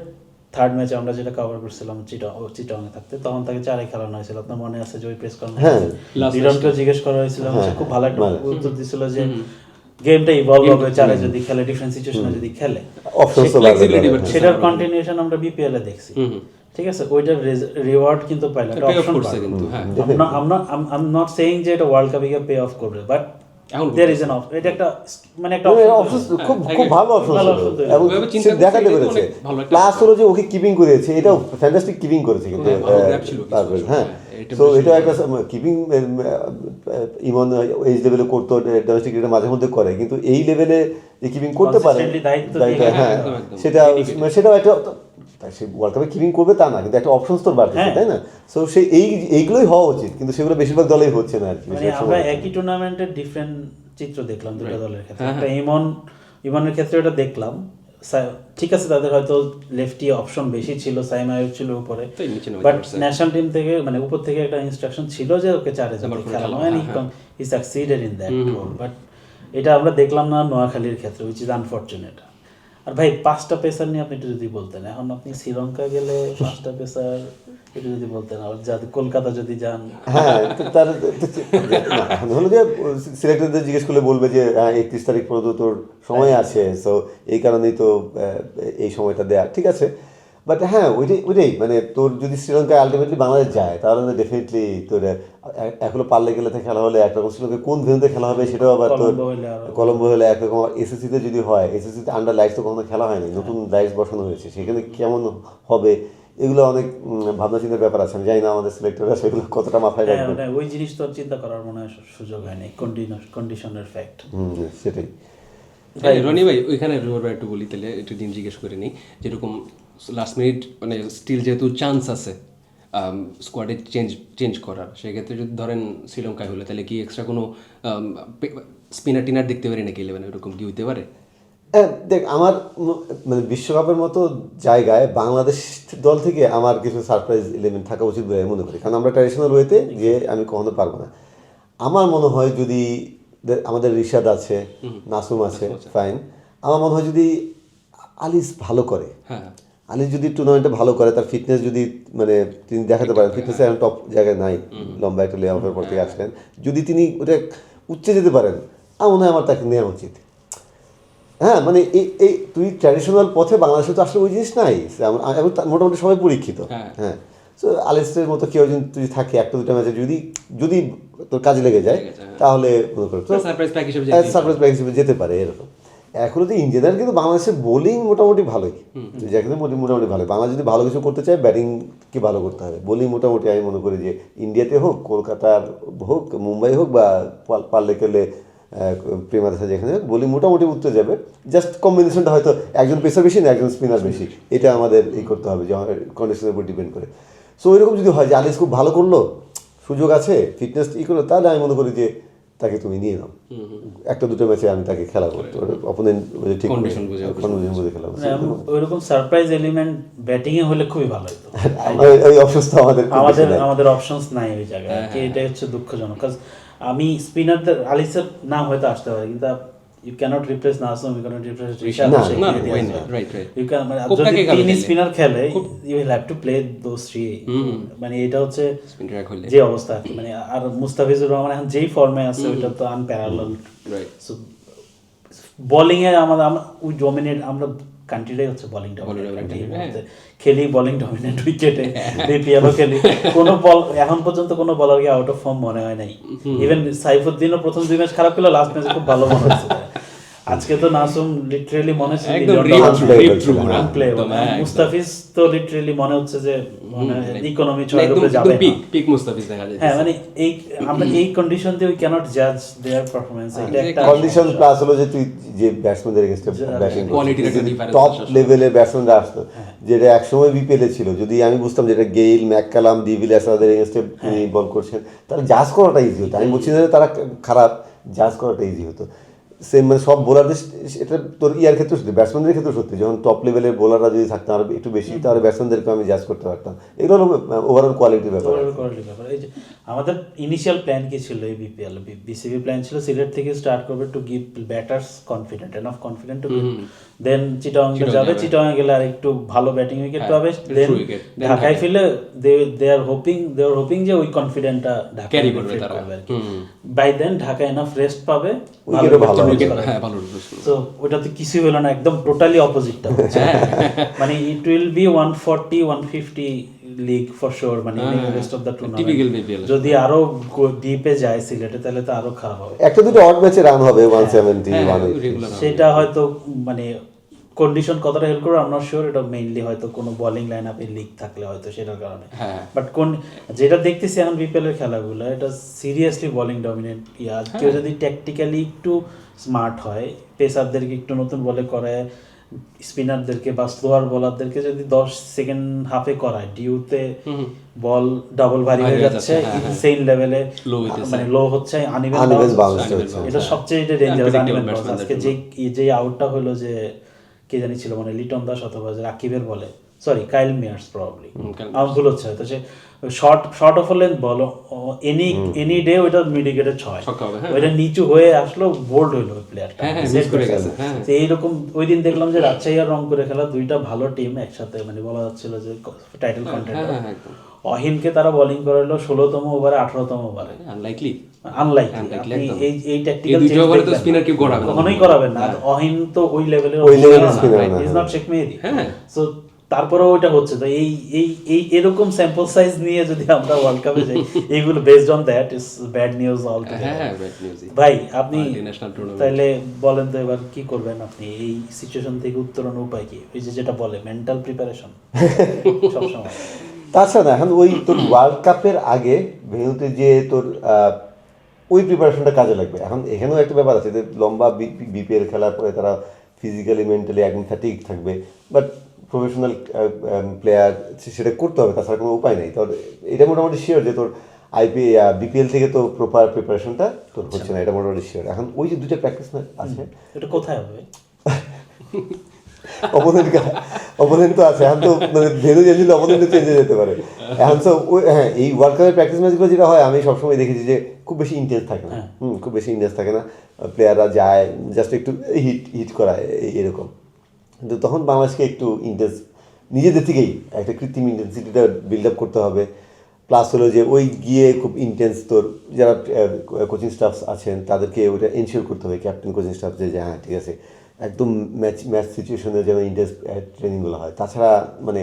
3rd ম্যাচে আমরা যেটা কভার করছিলাম চিটাগংয়ে থাকতে, তখন তাকে 4-এ খেলানো হয়েছিল, আপনার মনে আছে যে ওই প্রেস কনফারেন্সে লিডনকেও জিজ্ঞেস করা হয়েছিল, খুব ভালো একটা উত্তর দিছিল যে গেমটা ইভলভ হবে 4-এ যদি খেলে, ডিফারেন্ট সিচুয়েশনে যদি খেলে, সেটার কন্টিনিউশন আমরা বিপিএল এ দেখছি। ঠিক আছে, ওইটার রিওয়ার্ড কিন্তু পাইলাম, একটা অপশন করছে কিন্তু। হ্যাঁ আই এম নট সেইং যে এটা ওয়ার্ল্ড কাপে গিয়ে পে অফ করবে, but there is an option. এটা একটা মানে একটা অপশন, খুব ভালো অপশন এবং দেখাতে পেরেছে। প্লাস হলো যে ওকে কিপিং করেছে, এটাও ফ্যান্টাস্টিক কিপিং করেছে কিন্তু। হ্যাঁ তো এটা একটা কিপিং ইমন এই লেভেলে করতো, ডোমেস্টিক ক্রিকেটে মাঝে মধ্যে করে, কিন্তু এই লেভেলে যে কিপিং করতে পারে, হ্যাঁ সেটাও একটা সে ওয়ার্ল্ড কাপে কিপিং করবে তা না, কিন্তু একটা অপশনস তোর বাড়তেছে, তাই না? সো সেই এইগুলোই হওয়া উচিত, কিন্তু সেগুলো বেশিরভাগ দলেই হচ্ছে না আর কি। মানে আমরা একই টুর্নামেন্টের ডিফারেন্ট চিত্র দেখলাম দুটো দলের ক্ষেত্রে। একটা ইমনের ক্ষেত্রে এটা দেখলাম, ঠিক আছে তাদের হয়তো লেফটি অপশন বেশি ছিল, সাইম আইয়ুব ছিল উপরে, বাট ন্যাশনাল টিম থেকে মানে উপর থেকে একটা ইনস্ট্রাকশন ছিল যে ওকে 4-এ খেলানো, and he succeeded in that role. But এটা আমরা দেখলাম না নোয়াখালীর ক্ষেত্রে, হুইচ ইজ আনফরচুনেট। আর ভাই 5টা পেসার নিয়ে আপনি একটু যদি বলতেন, এখন আপনি শ্রীলঙ্কা গেলে 5টা পেসার একটু যদি বলতেন, আর যাতে কলকাতা যদি যান। হ্যাঁ, তো তার না, এখন হলো যে সিলেক্টরদের জিজ্ঞেস করলে বলবে যে হ্যাঁ 31 তারিখ পর্যন্ত তোর সময় আছে, সো এই কারণেই তো এই সময়টা দেয়া ঠিক আছে। বাট হ্যাঁ ওইটাই মানে তোর যদি শ্রীলঙ্কায় আলটিমেটলি বাংলাদেশ যায় তাহলে ডেফিনেটলি তোর এখনো পারলে গেলে খেলা হলে একরকম, শ্রীলঙ্কা কোন ভেন্যুতে খেলা হবে সেটাও আবার তোর কলম্বো হলে একরকম, এসএসসিতে যদি হয়, এসএসসিতে আন্ডার লাইটস তো কখনো খেলা হয়নি, নতুন লাইটস বসানো হয়েছে, সেখানে কেমন হবে এগুলো অনেক ভাবনা চিন্তার ব্যাপার আছে। আমি জানি না আমাদের সিলেক্টররা সেগুলো কতটা মাথায় রাখবে। ওই জিনিস তো চিন্তা করার মনে হয় সুযোগ হয়নি, কন্ডিশনের ফ্যাক্ট। সেটাই। রনি ভাই ওইখানে একটু বলি তাহলে একটু দিন জিজ্ঞেস করে নিই, যেরকম লাস্ট মিনিট মানে স্টিল যেহেতু চান্স আছে স্কোয়াডে চেঞ্জ করার, সেক্ষেত্রে যদি ধরেন শ্রীলঙ্কায় হলে তাহলে কি এক্সট্রা কোনো স্পিনার টিনার দেখতে পারি নাকি 11 এরকম কি হইতে পারে? দেখ আমার মানে বিশ্বকাপের মতো জায়গায় বাংলাদেশ দল থেকে আমার কিছু সারপ্রাইজ এলিমেন্ট থাকা উচিত বলে আমি মনে করি, কারণ আমরা ট্র্যাডিশনাল ওয়েতে গিয়ে আমি কখনো পারবো না। আমার মনে হয় যদি আমাদের রিশাদ আছে, নাসুম আছে, ফাইন, আমার মনে হয় যদি আলিস ভালো করে, আলিস যদি টুর্নামেন্টে ভালো করে, তার ফিটনেস যদি মানে তিনি দেখাতে পারেন, ফিটনেসে এখন টপ জায়গায় নাই, লম্বা একটা লে অফের পর থেকে আসলেন, যদি তিনি ওটা উচ্চে যেতে পারেন আমার মনে হয় আমার তাকে নেওয়া উচিত। হ্যাঁ মানে এই তুই ট্র্যাডিশনাল পথে বাংলাদেশে তো আসলে ওই জিনিস নাই, এবং মোটামুটি সবাই পরীক্ষিত। হ্যাঁ, সো আলিসের মতো কেউ যদি তুই থাকে একটা দুটো ম্যাচে যদি তোর কাজে লেগে যায় তাহলে মনে করো সারপ্রাইজ প্যাক হিসেবে যেতে পারে এরকম। এখনো তো ইঞ্জিনিয়ার কিন্তু বাংলাদেশের বোলিং মোটামুটি ভালোই, যেখানে মোটামুটি ভালো, বাংলা যদি ভালো কিছু করতে চায় ব্যাটিংকে ভালো করতে হবে, বোলিং মোটামুটি আমি মনে করি যে ইন্ডিয়াতে হোক, কলকাতার হোক, মুম্বাই হোক, বা পারলে কেলে প্রেমাদাসা যেখানে হোক, বোলিং মোটামুটি উঠতে যাবে, জাস্ট কম্বিনেশনটা হয়তো একজন পেসার বেশি না একজন স্পিনার বেশি, এটা আমাদের এই করতে হবে, যে কন্ডিশনের উপর ডিপেন্ড করে। সো ওইরকম যদি হয় যে আলিস খুব ভালো করলো, সুযোগ আছে, ফিটনেস করলো, তাহলে আমি মনে করি যে তাকে তুমি নিয়ে নাও, একটা দুটো ম্যাচে আমি তাকে খেলা করতে অপোনেন্ট ঠিক কন্ডিশন বুঝে খেলা করতে। ওইরকম সারপ্রাইজ এলিমেন্ট ব্যাটিং এ হলে খুবই ভালো হতো। ওই অপশনস তো আমাদের অপশনস নাই ওই জায়গায়, এটা হচ্ছে দুঃখজনক। কারণ আমি স্পিনারদের আলিসের নাম হয়তো আসতে পারে, কিন্তু you cannot replace Nasim, you cannot replace Rishad. Right. You can যদি তিন স্পিনার খেলে you will have to play those three, মানে এটা হচ্ছে যে অবস্থা মানে। আর মুস্তাফিজুর রহমান এখন যেই ফর্মে আছে ওইটা তো আনপ্যারালাল। সো বোলিং এ আমরা উই ডমিনেট, আমরা কান্ট্রিটাই হচ্ছে বোলিং ডমিনেট, খেলি বোলিং ডমিনেট উইকেটে, বিপিএলও খেলি, কোনো বল এখন পর্যন্ত কোনো বলারকে আউট অফ ফর্ম মনে হয় নাই। ইভেন সাইফুদ্দিনও প্রথম 2 ম্যাচ খারাপ খেলো, লাস্ট ম্যাচে খুব ভালো মনে হচ্ছে। আজকে তো নাসুম লিটারালি মনে হচ্ছে মুস্তাফিজ তো লিটারালি মনে হচ্ছে যে মানে ইকোনমি ছয়ের উপরে যাবে, পিক মুস্তাফিজ দেখা যায়। হ্যাঁ মানে এই আমরা এই কন্ডিশনতে উই ক্যানট জাজ দেয়ার পারফরম্যান্স, এটা একটা কন্ডিশন প্লাস হলো যে তুই যে ব্যাটসম্যানদের এগেইনস্টে ব্যাটিং কোয়ালিটির একটা ডিফারেন্স, টপ লেভেলের ব্যাটসম্যানরা আসতো, যেটা একসময় বিপিএলে ছিল, যদি আমি বুঝতাম যেটা গেইল, ম্যাককালাম, ডিভিলিয়ার্স তাদের এগেইনস্টে তিনি বল করছেন, তাহলে জাজ করাটা ইজি হতো। আমি বলছি না তারা খারাপ, জাজ করাটা ইজি হতো। সেম মানে সব বোলারদের, এটা তোর ইয়ার ক্ষেত্রে সত্যি, ব্যাটসম্যানদের ক্ষেত্রে সত্যি, যখন টপ লেভেলের বোলাররা যদি থাকতো আর একটু বেশি, তাহলে ব্যাটসম্যানদেরকে আমি জাজ করতে পারতাম। এগুলো হলো ওভারঅল কোয়ালিটির ব্যাপার। এই যে আমাদের ইনিশিয়াল প্ল্যান কি ছিল এই বিপিএল, বিসিবি প্ল্যান ছিল সিলেট থেকে স্টার্ট করবে to give batters confident, enough confident to then Chittagong যাবে, চিটাগাং গেলে আর একটু ভালো ব্যাটিং উইকেট পাবে, দেন ঢাকায় ফিরলে দে আর হোপিং যে ওই কনফিডেন্টটা ঢাকা ক্যারি করবে তারা, by then Dhaka enough rest পাবে, ভালো ভালো। তো ওটা তো কিছুই হলো না, একদম টোটালি অপোজিটটা মানে it will be 140-150 league for sure, মানে রেস্ট অফ দ্য টুর্নামেন্ট যদি আরো ডিপে যায় সিলেটে তাহলে তো আরো খারাপ হবে, একটা দুটো অড ম্যাচে রান হবে 170 180, সেটা হয়তো মানে কন্ডিশন কতটা হেল্প করবে আমরা শিওর, এটা মেইনলি হয়তো কোনো বোলিং লাইন আপে লিগ থাকলে হয়তো সেটার কারণে। বাট কোন যেটা দেখতেছি এখন বিপিএল এর খেলাগুলো, এটা সিরিয়াসলি বোলিং ডমিনেট। কেউ যদি ট্যাকটিক্যালি একটু স্মার্ট হয়, পেসারদেরকে একটু নতুন বলে করে, স্পিনারদেরকে বা স্লোয়ার বোলারদেরকে যদি 10 সেকেন্ড হাফে করায়, ডিউতে বল ডাবল ভারী হয়ে যাচ্ছে, ইনসেইন লেভেলে মানে লো হচ্ছে, আনইভেন বাউন্স, এটা সবচেয়ে ডেঞ্জারাস আনইভেন বাউন্স। আজকে যে আউটটা হলো যে কে জানি ছিল মানে লিটন দাস অথবা রাকিবের বলে, সরি কাইল মিয়ার্স প্রবাবলি, আমার ভুল হচ্ছে হয়তো, সে শর্ট অফ লেন্থ বলো এনি ডে ওইটা মিডিকেটেড 6 ছক্কা হবে, হ্যাঁ। ওইটা নিচু হয়ে আসলো, বোল্ড হইলো ওই প্লেয়ারটা, হ্যাঁ, miss করে গেছে, হ্যাঁ। এইরকম ওই দিন দেখলাম যে রাজশাহী আর রংপুরে খেলা দুইটা ভালো টিম একসাথে, মানে বলা যাচ্ছিল যে টাইটেল কন্টেন্ডার। হ্যাঁ, একদম। অহিনকে তারা বোলিং করালো 16তম ওভারে 18তম ওভারে, আনলাইকলি আনলাইকলি। Unlikely আপনি একদম। এই ট্যাকটিক্যাল এই দুইটা ওভারে তো spinner কেউ করাবে না। কখনোই করাবেন না। আর অহিন তো ওই লেভেলের spinner না, ইজ নট শেখ মেহেদী। হ্যাঁ। সো তারপরেও ওইটা হচ্ছে। তো এই এরকম স্যাম্পল সাইজ নিয়ে যদি আমরা ওয়ার্ল্ড কাপে যাই, এইগুলো based on that is bad news all হ্যাঁ, ব্যাড নিউজ। ভাই আপনি ন্যাশনাল টুর্নামেন্ট তাহলে বলেন তো এবার কি করবেন আপনি এই সিচুয়েশন থেকে উত্তরণ উপায় কি? ওই যে যেটা বলে মেন্টাল প্রিপারেশন সবসময়। তাছাড়া এখন ওই তোর ওয়ার্ল্ড কাপের আগে ভেন্যুতে যে তোর ওই প্রিপারেশনটা কাজে লাগবে। এখন এখানেও একটা ব্যাপার আছে যে লম্বা বিপিএল খেলার পরে তারা ফিজিক্যালি মেন্টালি একদম ঠিক থাকবে, বাট প্রফেশনাল প্লেয়ার সেটা করতে হবে, তাছাড়া কোনো উপায় নেই। তোর এটা মোটামুটি শিওর যে তোর বিপিএল থেকে তো প্রপার প্রিপারেশনটা তোর হচ্ছে না, এটা মোটামুটি শিওর। এখন ওই যে দুটো প্র্যাকটিস না আছে, এটা কোথায় হবে? অপোনেন্ট তো আছে, এখন তো মানে ভেন্যু চেঞ্জ হলে অপোনেন্ট চেঞ্জ হয়ে যেতে পারে। এখন তো হ্যাঁ, এই ওয়ার্ল্ড কাপের প্র্যাকটিস ম্যাচগুলো যেটা হয় আমি সবসময় দেখেছি যে খুব বেশি ইন্টেন্স থাকে না। খুব বেশি ইন্টেন্স থাকে না, প্লেয়াররা যায় জাস্ট একটু হিট করায় এরকম। কিন্তু তখন বাংলাদেশকে একটু ইন্টেন্স নিজেদের থেকেই একটা কৃত্রিম ইন্টেন্সিটিটা বিল্ড আপ করতে হবে। প্লাস হলো যে ওই গিয়ে খুব ইন্টেন্স তোর যারা কোচিং স্টাফ আছেন তাদেরকে ওইটা এনশিওর করতে হবে, ক্যাপ্টেন কোচিং স্টাফ, যে হ্যাঁ ঠিক আছে একদম ম্যাচ সিচুয়েশনে যেন ইন্টেন্স ট্রেনিংগুলো হয়। তাছাড়া মানে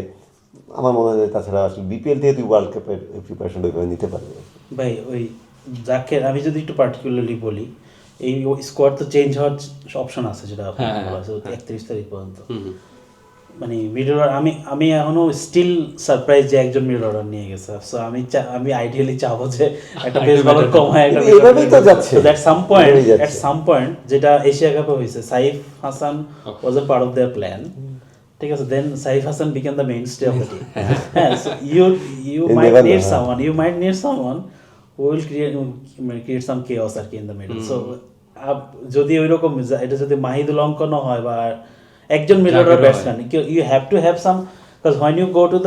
আমার মনে হয় তাছাড়া আসলে বিপিএল থেকে তুই ওয়ার্ল্ড কাপের প্রিপারেশন ওইভাবে নিতে পারবে। ভাই ওই জাকের আমি যদি একটু পার্টিকুলারলি বলি, এই স্কোয়াড তো চেঞ্জ হওয়ার অপশন আছে, যেটা আপনার বলা আছে 31 তারিখ পর্যন্ত। মানে মিডল অর্ডার আমি এখনো স্টিল সারপ্রাইজ যে একজন মিডল অর্ডার নিয়ে গেছে। সো আমি আইডিয়ালি চাবো যে একটা বেশ ভালো কমায় একটা এইভাবেই তো যাচ্ছে। এট সাম পয়েন্ট যেটা এশিয়া কাপে হয়েছে, Saif Hasan was a part of their plan, ঠিক আছে। Then Saif Hasan became the mainstay of the team. হ্যাঁ, so you might need someone who will create some chaos আর কি in the middle. So যদি ওইরকম এটা যদি মাহিদুল অঙ্কন হয় বা একজন middle order batsman, you have to have some, because when you go to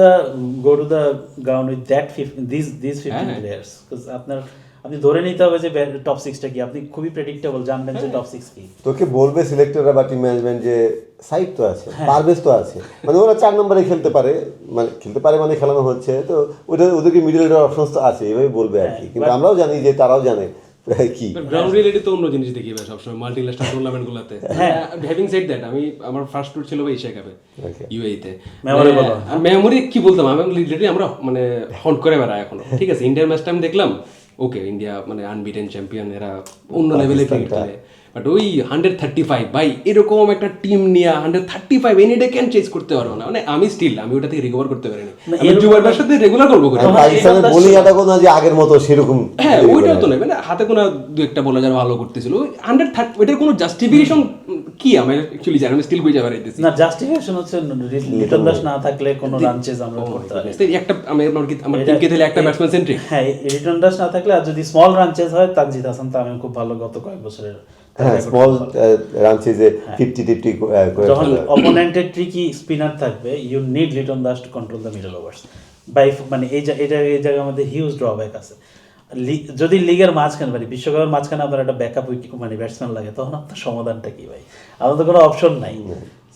the ground with that these 15 players, because আপনি ধরে নিতে হবে যে টপ 6টা কি, আপনি খুবই প্রেডিক্টেবল জানবেন যে টপ 6 কি। তোকে বলবে সিলেক্টররা বা টিম ম্যানেজমেন্ট যে সাইড তো আছে, পারভেজ তো আছে, মানে ওরা 4 নম্বরে খেলতে পারে মানে খেলানো হচ্ছে, তো ওদেরকে মিডল অর্ডার অপশনস তো আছে, এভাবে বলবে আর কি। কিন্তু আমরাও জানি যে তারাও জানে কি গ্রাউন্ড রিয়েলিটি তো অন্য জিনিস দেখি ভাই সবসময় মাল্টিন্যাশনাল টুর্নামেন্টগুলোতে। হ্যাভিং সেড দ্যাট আমার ফার্স্ট ট্যুর ছিল এশিয়া কাপে ইউএইতে। মেমোরি কি বলতাম আমি, লিটারালি আমরা মানে হন্ট করে বেড়াই এখনো। ঠিক আছে, ইন্ডিয়ার ম্যাচটা আমি দেখলাম, ওকে ইন্ডিয়া মানে আনবিটেন চ্যাম্পিয়ন, এরা অন্য লেভেলে ক্রিকেট খেলে। বাট ওই 135 ভাই এরকম একটা টিম নিয়ে 135 এনি ডে ক্যান চেজ করতে পারবো না। মানে আমি ওটা থেকে রিকভার করতে পারিনি। আমি জুবাইরের সাথে রেগুলার করবো করে পাকিস্তানের বোলিং অ্যাটাক না যে আগের মতো সেরকম, হ্যাঁ ওইটাও তো নয়, মানে হাতে কোনো দু একটা বলা যারা ভালো করতেছিল 130, ওইটার কোনো জাস্টিফিকেশন কি আমি অ্যাকচুয়ালি জানি, আমি স্টিল বুঝে পারাইতেছি না। জাস্টিফিকেশন হচ্ছে লিটন দাস না থাকলে কোনো রান চেজ আমরা করতে পারি একটা আমার টিমকে দিলে একটা ব্যাটসম্যান সেন্ট্রিক। হ্যাঁ, লিটন দাস না থাকলে, আর যদি স্মল রান চেজ হয় তানজিদ হাসান তো আমি খুব ভালো গত কয়েক বছরের স্মল রান চেজে 50-50 যখন অপোনেন্টের ট্রিকি স্পিনার থাকবে, you need Liton Das to control the middle overs. মানে এই জায়গায় আমাদের হিউজ ড্রব্যাক আছে। যদি লিগের মাঝখানে মানে বিশ্বকাপের মাঝখানে আপনার একটা ব্যাকআপ মানে ব্যাটসম্যান লাগে, তখন আপনার সমাধানটা কি ভাই? আমাদের তো কোনো অপশন নাই।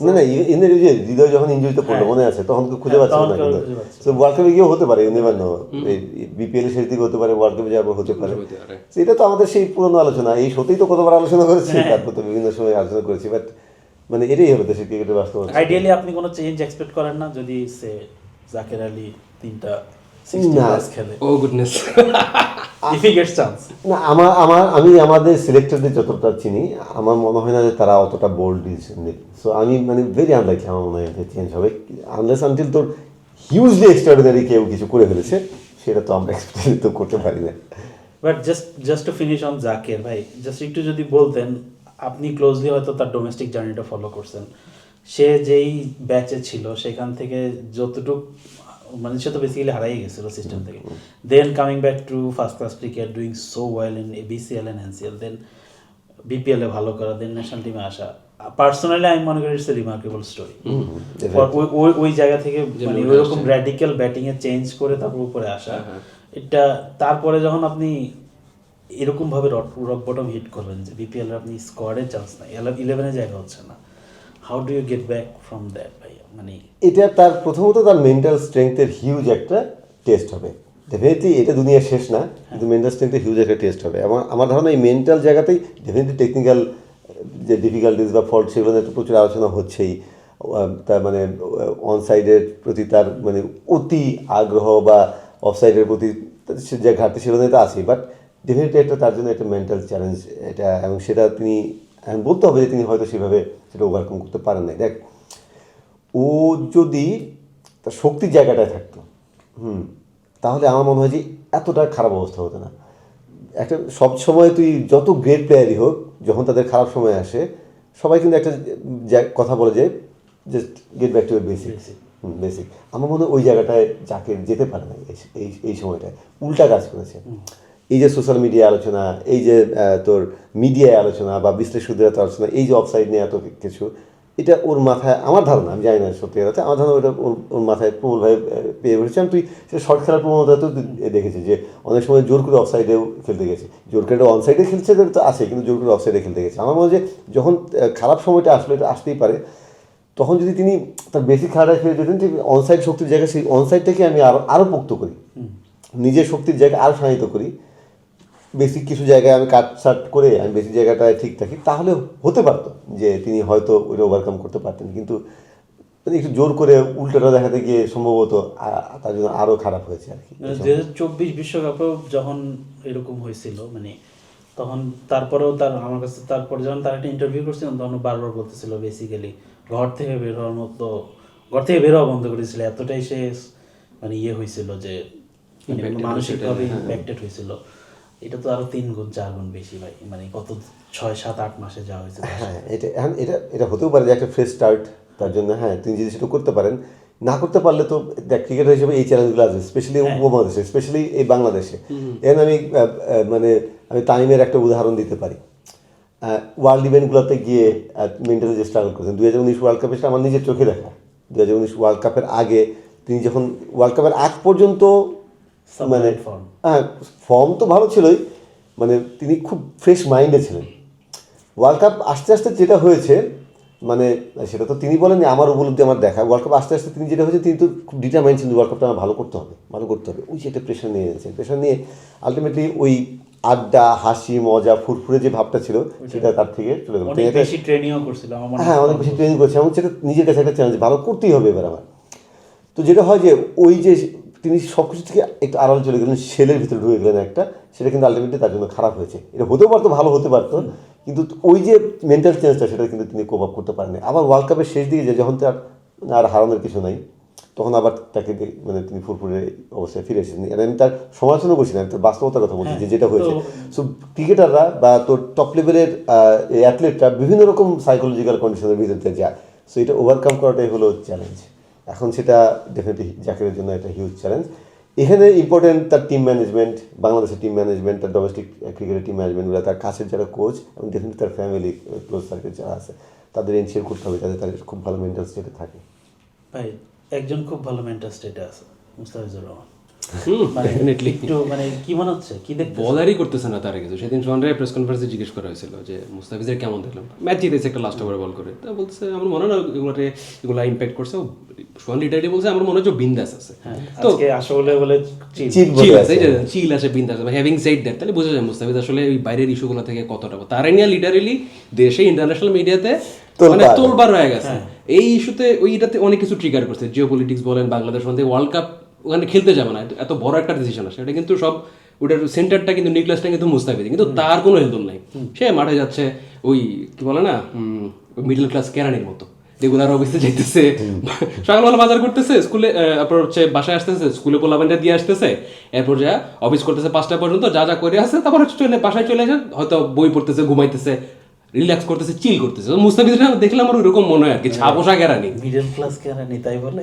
না এদের যে হৃদয় যখন ইনজুরিতে পড়লো মনে আছে, তখন তো খুঁজে পাচ্ছে না। কিন্তু ওয়ার্ল্ড কাপে গিয়েও হতে পারে, নেভার নো, বিপিএল এর শেষ দিকে হতে পারে, ওয়ার্ল্ড কাপে যাওয়ার হতে পারে। এটা তো আমাদের সেই পুরনো আলোচনা, এই সত্যিই তো কতবার আলোচনা করেছি, তারপর তো বিভিন্ন সময় আলোচনা করেছি। বাট মানে এটাই হবে দেশের ক্রিকেটের বাস্তবতা। আইডিয়ালি আপনি কোনো চেঞ্জ এক্সপেক্ট করেন না যদি সে জাকের আলী 3টা 60 প্লাস খেলে? Oh goodness, if he gets chance. না আমি আমাদের সিলেক্টরদের যতটা চিনি, আমার মনে হয় না যে তারা অতটা বোল্ড ডিসিশন নেবে। সো আমি মানে ভেরি আনলাইকলি আমার মনে হয় চেঞ্জ হবে, আনলেস আনটিল তোর হিউজলি এক্সট্রাঅর্ডিনারি কেউ কিছু করে ফেলেছে, সেটা তো আমরা এক্সপেক্ট তো করতে পারি না। But just to finish on Jaker ভাই, জাস্ট একটু যদি বলতেন, আপনি ক্লোজলি হয়তো তার ডোমেস্টিক জার্নিটা ফলো করছেন, সে যেই ব্যাচে ছিল সেখান থেকে যতটুকু মানে সে তো বেসিক্যালি হারাই গেছিল সিস্টেম থেকে, then coming back to first class cricket, doing so well in BCL and NCL, then BPL এ ভালো করা, দেন ন্যাশনাল টিমে আসা, পার্সোনালি আমি মনে করি ইটস এ রিমার্কেবল স্টোরি। ওই জায়গা থেকে মানে ওইরকম র্যাডিক্যাল ব্যাটিং এ চেঞ্জ করে তারপর উপরে আসা, এটা তারপরে যখন আপনি এরকম ভাবে রক বটম হিট করবেন যে বিপিএল এর আপনি স্কোয়াডের চান্স নাই, 11-এ জায়গা হচ্ছে না, how do you get back from that ভাই? মানে এটা তার প্রথমত তার মেন্টাল স্ট্রেংথের হিউজ একটা টেস্ট হবে। ডেফিনেটলি এটা দুনিয়া শেষ না, কিন্তু মেন্টাল স্ট্রেংথের হিউজ একটা টেস্ট হবে। এবং আমার ধারণা এই মেন্টাল জায়গাতেই ডেফিনেটলি টেকনিক্যাল যে ডিফিকাল্টিস বা ফল্ট সেগুলো নিয়ে তো প্রচুর আলোচনা হচ্ছেই। তার মানে অন সাইডের প্রতি তার মানে অতি আগ্রহ বা অফ সাইডের প্রতি যে ঘাটতি সেগুলো নিয়ে তো আছেই, বাট ডেফিনেটলি একটা তার জন্য একটা মেন্টাল চ্যালেঞ্জ এটা, এবং সেটা তিনি বলতে হবে যে তিনি হয়তো সেভাবে সেটা ওভারকাম করতে পারেন নাই। দেখ, ও যদি তার শক্তির জায়গাটায় থাকতো তাহলে আমার মনে হয় যে এতটা খারাপ অবস্থা হতো না। একটা সব সময় তুই যত গ্রেট প্লেয়ারই হোক, যখন তাদের খারাপ সময় আসে সবাই কিন্তু একটা কথা বলে যে just get back to your basic. আমার মনে হয় ওই জায়গাটায় যাকে যেতে পারে না এই সময়টায় উল্টা কাজ করেছে। এই যে সোশ্যাল মিডিয়ায় আলোচনা, এই যে তোর মিডিয়ায় আলোচনা বা বিশ্লেষকদের আলোচনা, এই যে অফসাইড নিয়ে এত কিছু, এটা ওর মাথায়, আমার ধারণা, আমি জানি না সত্যি কথা, আমার ধারণা ওটা ওর মাথায় প্রবলভাবে পেয়ে বসেছে। তুই সেটা শর্ট খেলার প্রবণতা তো দেখেছি যে অনেক সময় জোর করে অফসাইডেও খেলতে গেছে, জোর করে অনসাইডে খেলছে তো আছে, কিন্তু জোর করে অফসাইডে খেলতে গেছে। আমার মনে হয় যে যখন খারাপ সময়টা আসলে এটা আসতেই পারে, তখন যদি তিনি তার বেসিক খেলাটা ফিরে যেতেন যে অনসাইড শক্তির জায়গায় সেই অনসাইডটাকে আমি আরও পোক্ত করি, নিজের শক্তির জায়গায় আরও শানিত করি, বেসিক কিছু জায়গায় আমি কাটসাট করে আমি বেসিক জায়গাটায় ঠিক থাকি, তাহলে হতে পারতো যে তিনি হয়তো ওইটা ওভারকাম করতে পারতেন। কিন্তু একটু জোর করে উল্টোটা দেখাতে গিয়ে সম্ভবত তার জন্য আরও খারাপ হয়েছে আর কি। 2024 বিশ্বকাপেও যখন এরকম হয়েছিল, মানে তখন তারপরেও তার আমার কাছে তারপরে যখন তার একটা ইন্টারভিউ করছিলাম তখন বারবার বলতেছিল বেসিক্যালি ঘর থেকে বের হওয়া বন্ধ করেছিল, এতটাই সে মানে ইয়ে হয়েছিল যে মানসিকভাবে ইম্প্যাক্টেড হয়েছিল। এটা তো আরো 3 গুণ 4 গুণ বেশি ভাই, মানে কত 6-7-8 মাসে যাওয়া হয়েছে। হ্যাঁ, এটা হতেও পারে যে একটা ফ্রেশ স্টার্ট তার জন্য। হ্যাঁ, তিনি যদি সেটা করতে পারেন, না করতে পারলে তো দেখ ক্রিকেটার হিসেবে এই চ্যালেঞ্জগুলো আসবে, স্পেশালি উপমহাদেশে, স্পেশালি এই বাংলাদেশে। এখন আমি তামিমের একটা উদাহরণ দিতে পারি। ওয়ার্ল্ড ইভেন্টগুলোতে গিয়ে মেন্টালি যে স্ট্রাগল করেছেন, 2019 ওয়ার্ল্ড কাপে, সেটা আমার নিজের চোখে দেখা। 2019 ওয়ার্ল্ড কাপের আগে তিনি যখন ওয়ার্ল্ড কাপের আগ পর্যন্ত মানে হ্যাঁ ফর্ম তো ভালো ছিলই, মানে তিনি খুব ফ্রেশ মাইন্ডে ছিলেন। ওয়ার্ল্ড কাপ আস্তে আস্তে যেটা হয়েছে, মানে সেটা তো তিনি বলেননি, আমার উপলব্ধি, আমার দেখা, ওয়ার্ল্ড কাপ আস্তে আস্তে তিনি যেটা হয়েছে, তিনি তো খুব ডিটারমাইন্ড ছিলেন ওয়ার্ল্ড কাপটা আমার ভালো করতে হবে। ওই যে একটা প্রেশার নিয়ে নিয়েছেন, প্রেশার নিয়ে আলটিমেটলি ওই আড্ডা, হাসি, মজা, ফুরফুরে যে ভাবটা ছিল সেটা তার থেকে চলে গেল। অনেক বেশি ট্রেনিংও করছিল, হ্যাঁ, অনেক বেশি ট্রেনিং করেছে, এবং সেটা নিজের কাছে একটা চ্যালেঞ্জ, ভালো করতেই হবে এবার আমার। তো যেটা হয় যে ওই যে তিনি সব কিছু থেকে একটু আড়াল চলে গেলেন, সেলের ভিতরে ঢুকে গেলেন একটা, সেটা কিন্তু আলটিমেটলি তার জন্য খারাপ হয়েছে। এটা হতেও পারতো, ভালো হতে পারতো, কিন্তু ওই যে মেন্টাল চেঞ্জটা সেটা কিন্তু তিনি কোপ আপ করতে পারেননি। আবার ওয়ার্ল্ড কাপের শেষ দিকে যখন তার আর হারানোর কিছু নাই, তখন আবার তাকে মানে তিনি ফুরফুরে অবস্থায় ফিরে এসেছেন। আমি তার সমালোচনা করছি না, আমি তার বাস্তবতার কথা বলছি যে যেটা হয়েছে। সো ক্রিকেটাররা বা তোর টপ লেভেলের অ্যাথলেটরা বিভিন্ন রকম সাইকোলজিক্যাল কন্ডিশনের ভিতরে যায়। সো এটা ওভারকাম করাটাই হলো চ্যালেঞ্জ। এখন সেটা ডেফিনেটলি জাকিরের জন্য একটা হিউজ চ্যালেঞ্জ। এখানে ইম্পর্টেন্ট তার টিম ম্যানেজমেন্ট, বাংলাদেশের টিম ম্যানেজমেন্ট, তার ডোমেস্টিক ক্রিকেটের টিম ম্যানেজমেন্টগুলো, তার কাছের যারা কোচ এবং ডেফিনেটলি তার ফ্যামিলি ক্লোজ সার্কেল যারা আছে, তাদের এনশিওর করতে হবে যাতে তাদের খুব ভালো মেন্টাল স্টেটে থাকে। ভাই একজন খুব ভালো মেন্টাল স্টেটে আছে, মুস্তাফিজুর রহমান। মানে কি মনে হচ্ছে, কি দেখতে বলারই করতেছে না তারা কিছু। সেদিন সোহানরে প্রেস কনফারেন্সে জিজ্ঞেস করা হয়েছিল যে মুস্তাফিজের কেমন দেখলাম, ম্যাচ জিতেছে একটা লাস্ট ওভারে বল করে, তা বলছে আমার মনে হয় না এগুলো ইম্প্যাক্ট করছে। সোহান লিটারি বলছে আমার মনে হচ্ছে বিন্দাস আছে। তো আসলে বলে চিল আছে, এই যে চিল আছে, বিন্দাস আছে। হ্যাভিং সেড দ্যাট, তাহলে বোঝা যায় মুস্তাফিজ আসলে ওই বাইরের ইস্যুগুলো থেকে কতটা তারা নিয়ে লিটারেলি দেশে ইন্টারন্যাশনাল মিডিয়াতে মানে তোলবার হয়ে গেছে। এই ইস্যুতে ওইটাতে অনেক কিছু ট্রিগার করছে, জিওপলিটিক্স বলেন, বাংলাদেশ ওয়ার্ল্ড কাপ ওখানে খেলতে যাবে না, এত বড় একটা ডিসিশন আসে, এটা কিন্তু সব ওটার সেন্টারটা কিন্তু নিউক্লিয়াসটা কিন্তু মুস্তাফিজ, কিন্তু তার কোনো হেলদোল নাই। সে মাঠে যাচ্ছে ওই কি বলে না মিডল ক্লাস কেরানির মতো, রেগুলার অফিসে যাইতেছে, সকালবেলা বাজার করতেছে, স্কুলে তারপর হচ্ছে বাসায় আসতেছে, স্কুলে পোলাপানটা দিয়ে আসতেছে, এরপর যা অফিস করতেছে 5টা পর্যন্ত, যা যা করে আসে, তারপর চলে বাসায় চলে আসে, হয়তো বই পড়তেছে, ঘুমাইতেছে, রিল্যাক্স করতেছে, চিল করতেছে। মুস্তাফিজরা দেখলে আমার ওইরকম মনে হয় আর কি, ছাপোষা কেরানি মিডল ক্লাস কেরানি তাই বলে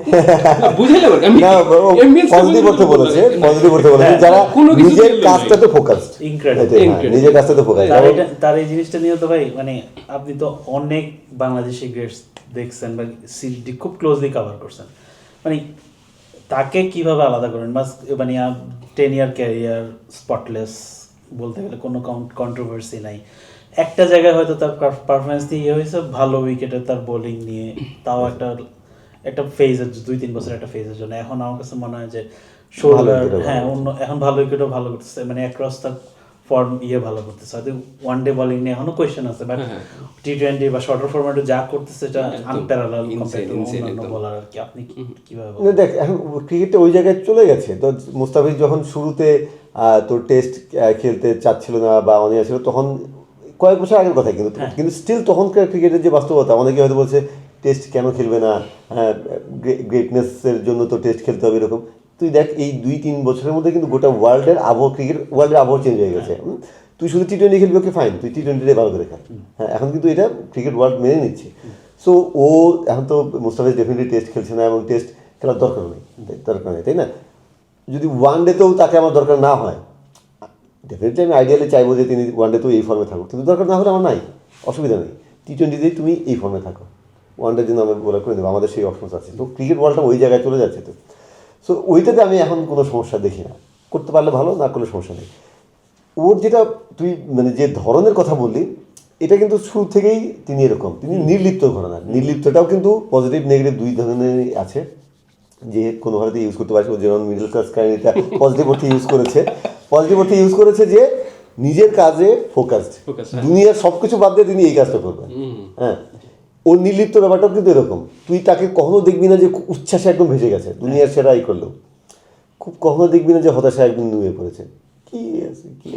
বুঝাইলে পারবে। আমি না ambience টা পজিটিভ অর্থে বলেছে, বলতে পজিটিভ অর্থে বলেছে যারা কোনো কিছু নিজের ফেললে কাজটাতে ফোকাসড, Incredible. নিজের কাজটাতে ফোকাসড। তার এই জিনিসটা নিয়ে তো ভাই মানে আপনি তো অনেক বাংলাদেশি গ্রেটস দেখছেন বা সিরিজটি খুব ক্লোজলি কভার করছেন, মানে তাকে কিভাবে আলাদা করেন? মানে 10 ইয়ার ক্যারিয়ার স্পটলেস বলতে গেলে কোনো কন্ট্রোভার্সি নাই, একটা জায়গায় হয়তো তার পারফরমেন্স দিয়ে ইয়ে হয়েছে ভালো উইকেটে তার বোলিং নিয়ে, তাও একটা ফেজের 2-3 বছর একটা ফেজের জন্য। এখন আমার কাছে মনে হয় যে শোল্ডার হ্যাঁ অন্য এখন ভালো উইকেটও ভালো করতেছে, মানে অ্যাক্রস তার ফর্ম ভালো করতেছে। হয়তো ওয়ান ডে বোলিং নিয়ে এখনো কোয়েশ্চেন আছে, বাট টি-20 বা শর্টার ফরম্যাটে যা করতেছে এটা আনপ্যারালাল কম্পেয়ার টু অন্যান্য বোলার আর কি। আপনি কিভাবে বলেন? দেখ এখন ক্রিকেটটা ওই জায়গায় চলে গেছে। তো মুস্তাফিজ যখন শুরুতে তোর টেস্ট খেলতে চাচ্ছিল না বা অনেক ছিল, তখন কয়েক বছর আগের কথা, কিন্তু স্টিল তখনকার ক্রিকেটের যে বাস্তবতা, অনেকে হয়তো বলছে টেস্ট কেন খেলবে না, গ্রেটনেসের জন্য তো টেস্ট খেলতে হবে এরকম। তুই দেখ এই 2-3 বছরের মধ্যে কিন্তু গোটা ওয়ার্ল্ডের আবহাওয়া, ক্রিকেট ওয়ার্ল্ডের আবহাওয়া চেঞ্জ হয়ে গেছে। তুই শুধু টি-20 খেলবি, ওকে ফাইন, তুই টি-20 ভালো করে খেল, হ্যাঁ এখন কিন্তু এটা ক্রিকেট ওয়ার্ল্ড মেনে নিচ্ছে। সো ও এখন তো মুস্তাফিজ ডেফিনেটলি টেস্ট খেলছে না এবং টেস্ট খেলার দরকার নেই, তাই না? যদি ওয়ান ডেতেও তাকে আমার দরকার না হয়, ডেফিনেটলি আমি আইডিয়ালি চাইবো যে তিনি ওয়ান ডেতেও এই ফর্মে থাকুক, কিন্তু দরকার না হলে আমার নাই, অসুবিধা নেই। টি-20তেই তুমি এই ফর্মে থাকো, ওয়ান ডের জন্য আমি বোলার করে দেবো, আমাদের সেই অপশনস আছে। তো ক্রিকেট ওয়ার্ল্ডটা ওই জায়গায় চলে যাচ্ছে। তো সো ওইটাতে আমি এখন কোনো সমস্যা দেখি না, করতে পারলে ভালো, না করলে সমস্যা নেই। ওর যেটা তুই মানে যে ধরনের কথা বললি, এটা কিন্তু শুরু থেকেই তিনি এরকম, তিনি নির্লিপ্ত ঘটনা। নির্লিপ্তটাও কিন্তু পজিটিভ নেগেটিভ দুই ধরনেরই আছে, যে কোনোভাবে ইউজ করতে পারছে। ও যেমন মিডল ক্লাস কাহিনীটা পজিটিভ অর্থে ইউজ করেছে, পজিটিভ অর্থে ইউজ করেছে যে নিজের কাজে ফোকাসড, দুনিয়ার সব কিছু বাদ দিয়ে তিনি এই কাজটা করবেন। হ্যাঁ, ওর নির্লিপ্ত ব্যাপারটাও কিন্তু এরকম। তুই তাকে কখনো দেখবি না যে উচ্ছ্বাসে একদম ভেসে গেছে, দুনিয়ার সেরা এই করলো, খুব কখনো দেখবি না যে হতাশা একদম নুয়ে পড়েছে, কি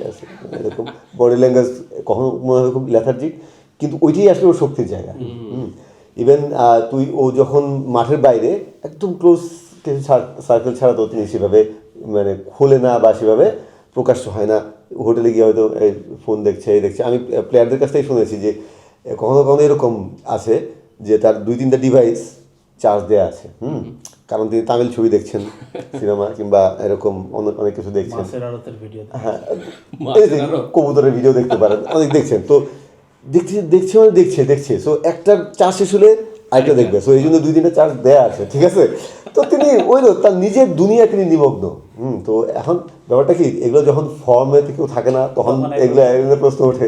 আছে এরকম বডি ল্যাঙ্গুয়েজ কখনো মনে হয় খুব লেথার্জিক, কিন্তু ওইটাই আসলে ওর শক্তির জায়গা। ইভেন তুই ও যখন মাঠের বাইরে একদম ক্লোজ সার্কেল ছাড়া তো তিনি সেভাবে মানে খোলে না বা সেভাবে প্রকাশ্য হয় না। হোটেলে গিয়ে হয়তো ফোন দেখছে। আমি প্লেয়ারদের কাছ থেকে শুনেছি যে কখনো কখনো এরকম আছে যে তার 2-3টা ডিভাইস চার্জ দেওয়া আছে, কারণ তিনি তামিল ছবি দেখছেন, সিনেমা কিংবা এরকম অনেক কিছু দেখছেন, হ্যাঁ কবুতরের ভিডিও দেখতে পারেন, অনেক দেখছেন। তো দেখছে সো একটা চার্জ শেষ হলে আরেকটা দেখবে, সো এই জন্য 2-3টা চার্জ দেওয়া আছে, ঠিক আছে? তো তিনি ওই তার নিজের দুনিয়া তিনি নিমগ্ন। তো এখন ব্যাপারটা কি, এগুলো যখন ফর্মে কেউ থাকে না তখন এগুলো প্রশ্ন ওঠে,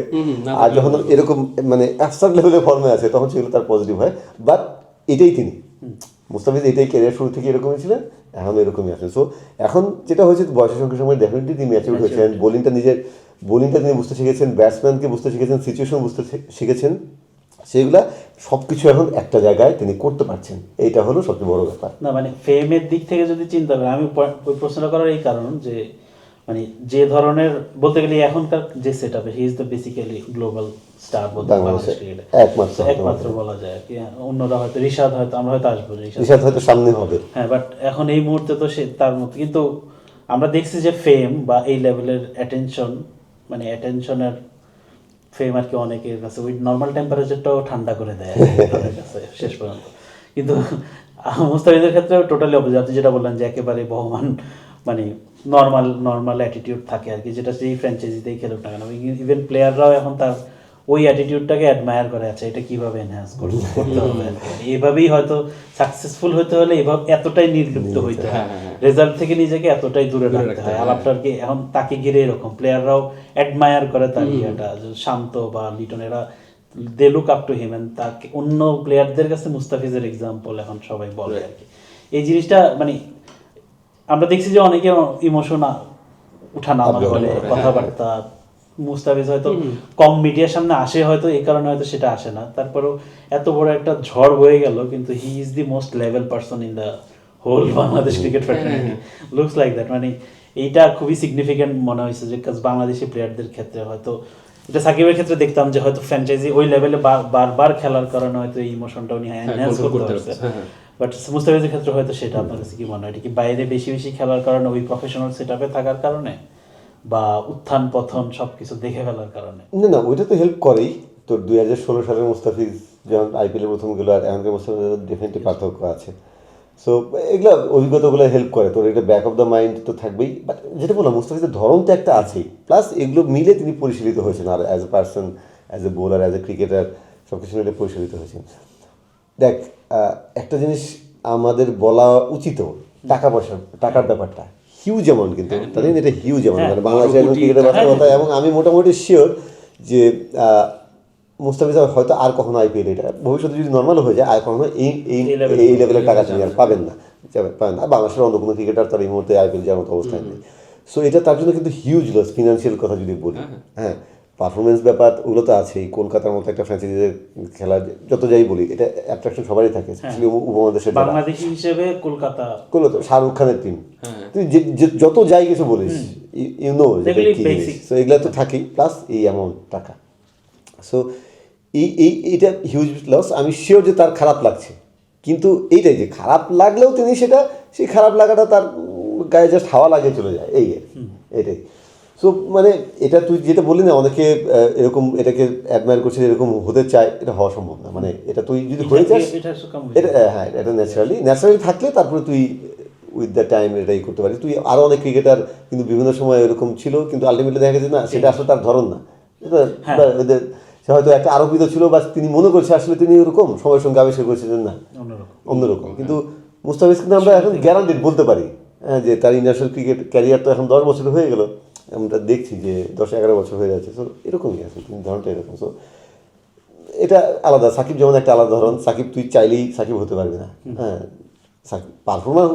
আর যখন এরকম মানে অ্যাবস্ট্রাক্ট লেভেলের ফর্মে আছে তখন সেগুলো তার পজিটিভ হয়। বাট এটাই তিনি মুস্তাফিজ এটাই ক্যারিয়ার শুরু থেকে এরকমই ছিলেন, এখন এরকমই আছেন। সো এখন যেটা হয়েছে বয়সের সঙ্গে সঙ্গে ডেফিনেটলি তিনি ম্যাচিউর হয়েছেন, বোলিংটা তিনি বুঝতে শিখেছেন, ব্যাটসম্যানকে বুঝতে শিখেছেন, সিচুয়েশন বুঝতে শিখেছেন, সেগুলা সব কিছু এখন একটা জায়গায় তিনি করতে পারছেন, এইটা হলো সবচেয়ে বড় ব্যাপার। না মানে ফেমের দিক থেকে যদি চিন্তা করেন, আমি ওই প্রশ্নটা করার এই কারণ যে মানে যে ধরনের বলতে গেলে এখনকার যে সেট আপে he is the basically global star বলতে একমাত্র বলা যায় আর কি। অন্যরা হয়তো রিশাদ, হয়তো আমরা হয়তো আসবো, রিশাদ হয়তো সামনে হবে, হ্যাঁ, বাট এখন এই মুহূর্তে তো সে তার মতো। কিন্তু আমরা দেখছি যে ফেম বা এই লেভেলের অ্যাটেনশন, মানে অ্যাটেনশনের ফেম আর কি অনেকের কাছে ওই নর্মাল টেম্পারেচারটাও ঠান্ডা করে দেয় অনেকের কাছে শেষ পর্যন্ত। কিন্তু মুস্তাফিজের ক্ষেত্রে টোটালি অপোজিট। আপনি যেটা বললেন যে একেবারে বহমান মানে নর্মাল অ্যাটিটিউড থাকে আর কি, যেটা সেই ফ্র্যাঞ্চাইজিতেই খেলুক না কেন। ইভেন প্লেয়াররাও এখন তার ওই অ্যাটিটিউডটাকে অ্যাডমায়ার করে আছে, এটা কিভাবে এনহ্যান্স করতে হবে আর কি। এইভাবেই হয়তো সাকসেসফুল হতে হলে এভাবে এতটাই নির্লিপ্ত হইতে হয়, রেজাল্ট থেকে নিজেকে এতটাই দূরে রাখতে হয়। আলাপটা আর কি এখন তাকে ঘিরে এরকম প্লেয়াররাও অ্যাডমায়ার করে তার ইয়েটা, শান্ত বা লিটন, এরা they look up to him, তাকে অন্য প্লেয়ারদের কাছে মুস্তাফিজের এক্সাম্পল এখন সবাই বলে আর কি। এই জিনিসটা মানে আমরা দেখছি যে অনেকে ইমোশন উঠানামা বলে কথাবার্তা, মুস্তাফিজ হয়তো কম মিডিয়ার সামনে আসে, হয়তো এই কারণে হয়তো সেটা আসে না, তারপরেও এত বড় একটা ঝড় বয়ে গেল, কিন্তু he is the most level person in the whole Bangladesh cricket federation, looks like that. মানে এইটা খুবই সিগনিফিকেন্ট মনে হয়েছে যে বাংলাদেশি প্লেয়ারদের ক্ষেত্রে হয়তো এটা সাকিবের ক্ষেত্রে দেখতাম যে হয়তো ফ্র্যাঞ্চাইজি ওই লেভেলে বারবার খেলার কারণে হয়তো এই ইমোশনটা উনি এনহ্যান্স করতে পারছে, বাট মুস্তাফিজের ক্ষেত্রে হয়তো সেটা আপনার কাছে কি মনে হয়, এটা কি বাইরে বেশি খেলার কারণে, ওই প্রফেশনাল সেটআপে থাকার কারণে, বা উত্থান পতন সবকিছু দেখে ফেলার কারণে? না ওইটা তো হেল্প করেই। তো তোর 2016 সালের মুস্তাফিজ যখন আইপিএলের প্রথম গেল আর এখনকার মুস্তাফিজের ডেফিনেটলি পার্থক্য আছে। সো এগুলো অভিজ্ঞতাগুলো হেল্প করে, তোর এটা ব্যাক অফ দ্য মাইন্ড তো থাকবেই। বাট যেটা বললাম, মুস্তাফিজের ধরন তো একটা আছেই, প্লাস এগুলো মিলে তিনি পরিশীলিত হয়েছেন, আর as a person, as a bowler, as a cricketer, সব কিছু মিলে পরিশীলিত হয়েছেন। দেখ, একটা জিনিস আমাদের বলা উচিত, টাকার ব্যাপারটা হিউজ অ্যামাউন্ট, কিন্তু তাদের এটা হিউজ অ্যামাউন্ট, মানে বাংলাদেশের একজন ক্রিকেটার বাস্তবতা। এবং আমি মোটামুটি শিওর যে মুস্তাফিজ হয়তো আর কখনো আইপিএল, এটা ভবিষ্যতে যদি নর্মাল হয়ে যায়, আর কখনো এই লেভেলের টাকা তিনি আর পাবেন না। আর বাংলাদেশের অন্য কোনো ক্রিকেটার তার এই মুহূর্তে আইপিএল যাওয়ার মতো অবস্থায় নেই। সো এটা তার জন্য কিন্তু হিউজ লস, ফিনান্সিয়াল কথা যদি বলি। হ্যাঁ, পারফরমেন্স ব্যাপার ওগুলো তো আছেই। কলকাতার মতো একটা ফ্র্যাঞ্চাইজিতে খেলা, যত যাই বলি, এটা অ্যাট্রাকশন সবারই থাকে, স্পেশালি উপমহাদেশের বাংলাদেশি হিসেবে কলকাতা শাহরুখ খানের টিম, তুই যত যাই কিছু বলিস, ইউ নো সো এগুলো তো থাকেই, প্লাস এই অ্যামাউন্ট টাকা। সো এইটা হিউজ লস। আমি শিওর যে তার খারাপ লাগছে, কিন্তু এইটাই যে খারাপ লাগলেও তিনি সেই খারাপ লাগাটা তার গায়ে জাস্ট হাওয়া লাগিয়ে চলে যায়, এটাই। সো মানে এটা তুই যেটা বললি না, অনেকে এরকম এটাকে অ্যাডমায়ার করছে, এরকম হতে চায়, এটা হওয়া সম্ভব না। মানে এটা তুই যদি হয়ে যাস, এটা হ্যাঁ, এটা ন্যাচারালি থাকলে তারপরে তুই উইথ দ্য টাইম এটাই করতে পারিস। তুই আরও অনেক ক্রিকেটার কিন্তু বিভিন্ন সময় এরকম ছিল, কিন্তু আলটিমেটলি দেখা গেছে না, সেটা আসলে তার ধরন না। সে হয়তো একটা আরোপিত ছিল, বা তিনি মনে করছে আসলে তিনি ওরকম সময়ের সঙ্গে আবিষ্কার করেছিলেন না, অন্যরকম। কিন্তু মুস্তাফিজ কিন্তু আমরা এখন গ্যারান্টিড বলতে পারি, হ্যাঁ, যে তার ইন্টারন্যাশনাল ক্রিকেট ক্যারিয়ার তো এখন 10 বছর হয়ে গেল, আমরা দেখছি যে 10-11 বছর হয়ে যাচ্ছে। সো এরকমই আছে, তিনি ধরনটা এরকম। সো এটা আলাদা। সাকিব যেমন একটা আলাদা ধরন, সাকিব তুই চাইলেই সাকিব হতে পারবি না, হ্যাঁ, সাকিব পারফর্মার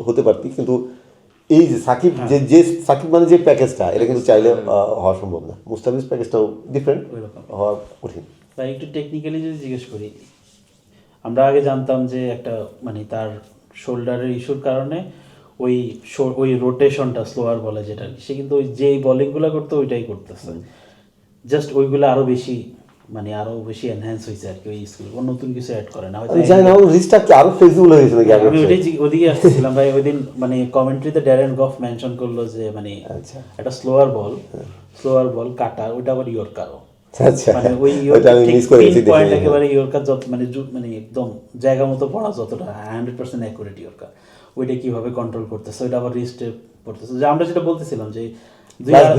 হতে পারতি, কিন্তু এই যে সাকিব, যে সাকিব মানে যে প্যাকেজটা, এটা কিন্তু চাইলে হওয়া সম্ভব না। মুস্তাফিজ প্যাকেজটাও ডিফারেন্ট, হওয়া কঠিন। তাই একটু টেকনিক্যালি যদি জিজ্ঞেস করি, আমরা আগে জানতাম যে একটা মানে তার শোল্ডারের ইস্যুর কারণে ওই রোটেশনটা স্লোয়ার বলে যেটা, সে কিন্তু ওই যেই বোলিংগুলো করতো ওইটাই করতেছে, জাস্ট ওইগুলো আরো বেশি মানে আরো বেশি এনহ্যান্স হয়েছে আর কি, ওই স্কিল নতুন কিছু অ্যাড করে না, হয়তো জানি না রিস্কটা আরো ফ্লেক্সিবল হয়েছে নাকি। আমি ওদিকে আসছিলাম ভাই, ওই দিন মানে কমেন্ট্রিতে ড্যারেন গফ মেনশন করলো যে মানে একটা স্লোয়ার বল কাটা, ওইটা আবার ইয়র্কারও, মানে ওই পয়েন্ট একেবারে ইয়র্কার যত মানে একদম জায়গা মতো পড়া, যতটা 100% অ্যাকুরেট ইয়র্কার, ওইটা কিভাবে কন্ট্রোল করতেছে, ওইটা আবার রিস্টে পড়তেছে। যে আমরা যেটা বলতেছিলাম যে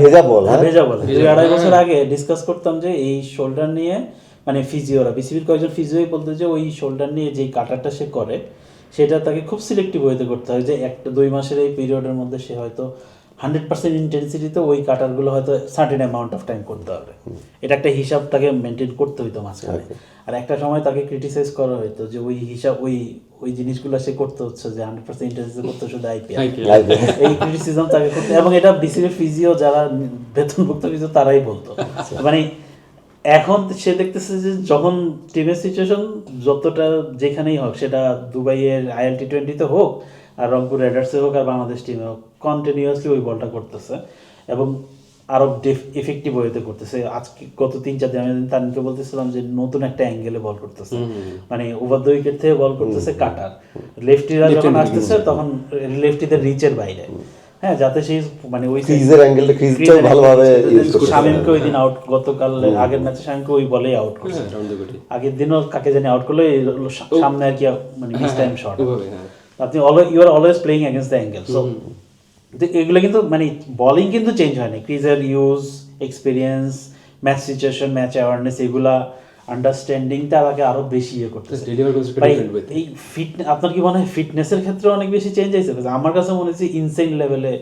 ভেজা বল 2-2.5 বছর আগে ডিসকাস করতাম যে এই শোল্ডার নিয়ে মানে ফিজিওরা, বিসিবির কয়েকজন ফিজিওই বলতো যে ওই শোল্ডার নিয়ে যেই কাটারটা সে করে, সেটা তাকে খুব সিলেক্টিভ ওয়েতে করতে হয়, যে 1-2 মাসের এই পিরিয়ডের মধ্যে সে হয়তো 100% ইন্টেন্সিটিতে ওই কাটারগুলো হয়তো সার্টেন অ্যামাউন্ট অফ টাইম করতে হবে। এটা একটা হিসাব তাকে মেনটেন করতে হইতো মাঝখানে। আর একটা সময় তাকে ক্রিটিসাইজ করা হইতো যে ওই হিসাব ওই জিনিসগুলো সে করতে হচ্ছে, যে 100% ইন্টেন্সিটি করতে শুধু আইপিএল, এই ক্রিটিসিজম তাকে করতে, এবং এটা বিসিবির ফিজিও যারা বেতনভুক্ত ফিজিও তারাই বলতো। মানে এখন সে দেখতেছে যে যখন টিমের সিচুয়েশন যতটা যেখানেই হোক, সেটা দুবাইয়ের ILT20-তে হোক আর রংপুর রাইডার্সে হোক আর বাংলাদেশ টিমে হোক, কন্টিনিউয়াসলি ওই বলটা করতেছে এবং আরো এফেক্টিভ ওয়েতে করতেছে। আজকে গত 3-4 দিন আমি তানকে বলতেছিলাম যে নতুন একটা অ্যাঙ্গেলে বল করতেছে, মানে ওভার দ্য উইকেট থেকে বল করতেছে কাটার, লেফটিরা যখন আসতেছে তখন লেফটিদের রিচের বাইরে, হ্যাঁ, যাতে সেই মানে ওই ক্রিজের অ্যাঙ্গেলটা ক্রিজটাও ভালোভাবে ইউজ করতে। শামিমকে ওই দিন আউট, গতকাল আগের ম্যাচে শামিমকে ওই বলেই আউট করছে, আগের দিনও কাকে জানি আউট করলো সামনে আর কি, মানে মিস টাইম শট। আপনি you are always playing against the angle. So এগুলো কিন্তু মানে বোলিং কিন্তু চেঞ্জ হয় না, ক্রিজের use, experience, match situation, match awareness, এগুলা আন্ডারস্ট্যান্ডিংটা তাকে আরো বেশি ইয়ে করতেছে। এই ফিটনেস, আপনার কি মনে হয় ফিটনেসের ক্ষেত্রে অনেক বেশি চেঞ্জ হয়েছে? আমার কাছে মনে হচ্ছে ইনসেইন লেভেলে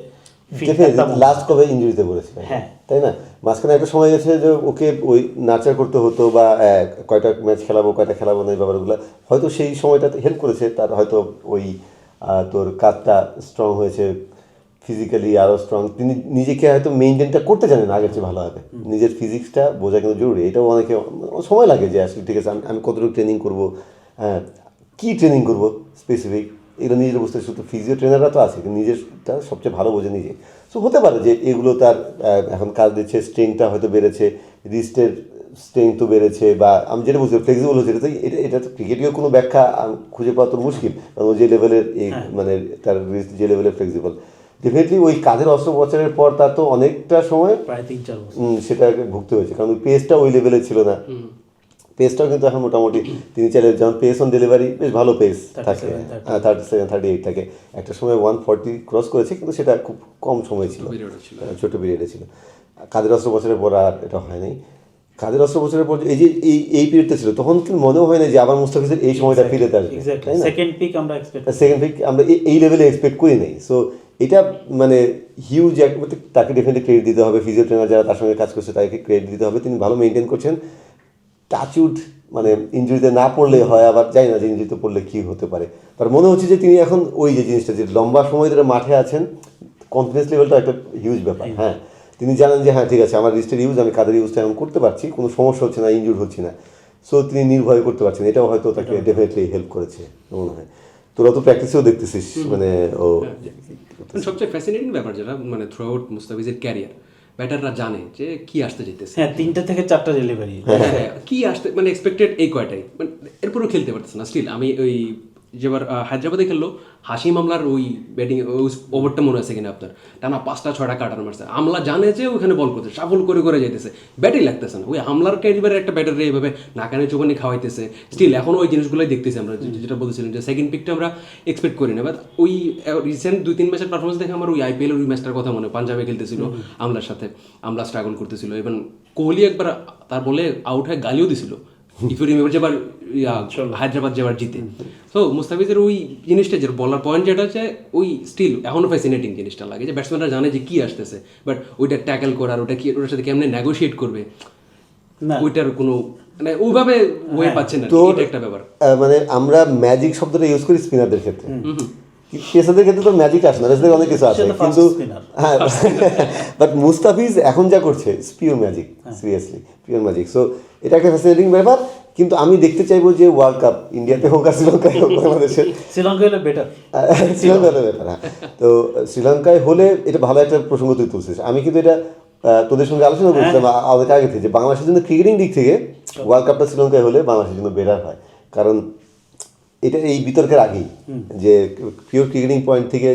লাস্ট কবে ইনজুরিতে পড়েছে, হ্যাঁ, তাই না? মাঝখানে একটা সময় গেছে যে ওকে ওই নার্চার করতে হতো, বা কয়টা ম্যাচ খেলাবো কয়টা খেলাবো না, এই ব্যাপারগুলো হয়তো সেই সময়টাতে হেল্প করেছে তার, হয়তো ওই তোর কাজটা স্ট্রং হয়েছে, ফিজিক্যালি আরও স্ট্রং, তিনি নিজেকে হয়তো মেনটেনটা করতে জানেন আগের চেয়ে ভালোভাবে। নিজের ফিজিক্সটা বোঝা কিন্তু জরুরি, এটাও অনেকে সময় লাগে যে আসলে ঠিক আছে আমি কতটুকু ট্রেনিং করবো, হ্যাঁ, কী ট্রেনিং করবো স্পেসিফিক, এগুলো নিজের বুঝতে। শুধু ফিজিও ট্রেনাররা তো আছে, কিন্তু নিজেরটা সবচেয়ে ভালো বোঝে নিজে। সো হতে পারে যে এগুলো তার এখন কাজ দিচ্ছে, স্ট্রেংথটা হয়তো বেড়েছে, রিস্টের স্ট্রেংথও বেড়েছে, বা আমি যেটা বুঝতে ফ্লেক্সিবল হচ্ছে, এটা তো ক্রিকেটীয় কোনো ব্যাখ্যা খুঁজে পাওয়া তো মুশকিল, কারণ ও যে লেভেলের মানে তার রিস্ট যে লেভেলের ফ্লেক্সিবল। ডেফিনেটলি ওই কাঁধের অস্ত্রোপচারের পর তার তো অনেকটা সময় প্রায় 3-4 বছর সেটা ভুগতে হয়েছে, কারণ ওই পেসটা ওই লেভেলে ছিল না। পেসটাও কিন্তু এখন মোটামুটি তিনি চাইলে যেমন পেস অন ডেলিভারি বেশ ভালো পেস থাকে, 37-38 থাকে, একটা সময় 140 ক্রস করেছে, কিন্তু সেটা খুব কম সময় ছিল, ছোট পিরিয়ডে ছিল। কাঁধের অস্ত্রোপচারের পর আর এটা হয় নাই। কাঁধের অস্ত্রোপচারের পর এই যে এই পিরিয়ডটা ছিল, তখন কিন্তু মনেও হয় না যে আবার মুস্তাফিজের এই সময়টা ফিরে আসবে, তাই না? সেকেন্ড পিক আমরা এক্সপেক্ট আমরা এই লেভেলে এক্সপেক্ট করি নাই। সো এটা মানে হিউজ তাকে ডেফিনেটলি ক্রেডিট দিতে হবে, ফিজিও ট্রেনার যারা তার সঙ্গে কাজ করছে তাকে ক্রেডিট দিতে হবে, তিনি ভালো মেনটেন করছেন। টাচউড মানে ইনজুরিতে না পড়লে হয়, আবার জানি না যে ইনজুরিতে পড়লে কী হতে পারে। তার মনে হচ্ছে যে তিনি এখন ওই যে জিনিসটা, যে লম্বা সময় ধরে মাঠে আছেন, কনফিডেন্স লেভেলটা একটা হিউজ ব্যাপার। হ্যাঁ, তিনি জানেন যে হ্যাঁ ঠিক আছে, আমার রিস্টের ইউজ, আমি কাদের ইউজটা এখন করতে পারছি, কোনো সমস্যা হচ্ছে না, ইনজুর হচ্ছি না, সো তিনি নির্ভয় করতে পারছেন। এটাও হয়তো তাকে ডেফিনেটলি হেল্প করেছে মনে হয়। তোরা তো প্র্যাকটিসেও দেখতেছিস, মানে ও সবচেয়ে ফ্যাসিনেটিং ব্যাপার যেটা মানে থ্রু আউট মুস্তাফিজের ক্যারিয়ার, ব্যাটাররা জানে যে কি আসতে যেতেছে। হ্যাঁ 3 থেকে 4টা ডেলিভারি, হ্যাঁ কি আসতে মানে এক্সপেক্টেড এই কয়টাই, মানে এরপরেও খেলতে পারতেছে না। স্টিল আমি ওই যেবার হায়দ্রাবাদে খেললো, হাসিম আমলার ওই ব্যাটিং ওভারটা মনে আছে কিনা আপনার, টানা 5-6টা কাটার মারছে, আমলা জানে যে ওখানে বল করতে সাফল করে যাইতেছে, ব্যাটই লাগতেছে না। ওই আমলার ক্যারিবারের একটা ব্যাটারে এইভাবে নাকানে চোখানি খাওয়াইতেছে। স্টিল এখন ওই জিনিসগুলোই দেখতেছি আমরা, যেটা বলছিলেন যে সেকেন্ড পিকটা আমরা এক্সপেক্ট করি না। বাট ওই রিসেন্ট 2-3 ম্যাচের পারফরমেন্স দেখে আমার ওই আইপিএল ওই ম্যাচটার কথা মনে, পাঞ্জাবে খেলতেছিল আমলার সাথে, আমলা স্ট্রাগল করতেছিল, ইভেন কোহলি একবার তার বলে আউট হয়ে গালিও দিছিল, ইফ ইউ রিমেম্বার, যেবার হায়দ্রাবাদ যেবার জিতে। সো মুস্তাফিজের ওই জিনিসটা যে বলার পয়েন্ট যেটা হচ্ছে, ওই স্টিল এখনও ফ্যাসিনেটিং জিনিসটা লাগে যে ব্যাটসম্যানরা জানে যে কি আসতেছে, বাট ওইটা ট্যাকেল করার, ওটা কি ওটার সাথে কেমনে নেগোশিয়েট করবে, ওইটার কোনো মানে ওইভাবে ওয়ে পাচ্ছে না, এটা একটা ব্যাপার। মানে আমরা ম্যাজিক শব্দটা ইউজ করি স্পিনারদের ক্ষেত্রে, পেসারদের ক্ষেত্রে তো ম্যাজিক আসে না, পেসারদের অনেক কিছু আছে, কিন্তু হ্যাঁ বাট মুস্তাফিজ এখন যা করছে pure magic, seriously pure magic. So এটা একটা ফ্যাসিনেটিং ব্যাপার। কিন্তু আমি দেখতে চাইবো যে ওয়ার্ল্ড কাপ ইন্ডিয়াতে হোক আর শ্রীলঙ্কায় হোক, বাংলাদেশের শ্রীলঙ্কা হলে বেটার, শ্রীলঙ্কা হলে বেটার। হ্যাঁ, তো শ্রীলঙ্কায় হলে এটা ভালো একটা প্রসঙ্গ তুই তুলছিস। আমি কিন্তু এটা তোদের সঙ্গে আলোচনা করছিলাম অনেক আগে থেকে, যে বাংলাদেশের জন্য ক্রিকেটিং দিক থেকে ওয়ার্ল্ড কাপটা শ্রীলঙ্কায় হলে বাংলাদেশের জন্য বেটার হয়। কারণ এটা এই বিতর্কের আগেই যে পিওর ক্রিকেটিং পয়েন্ট থেকে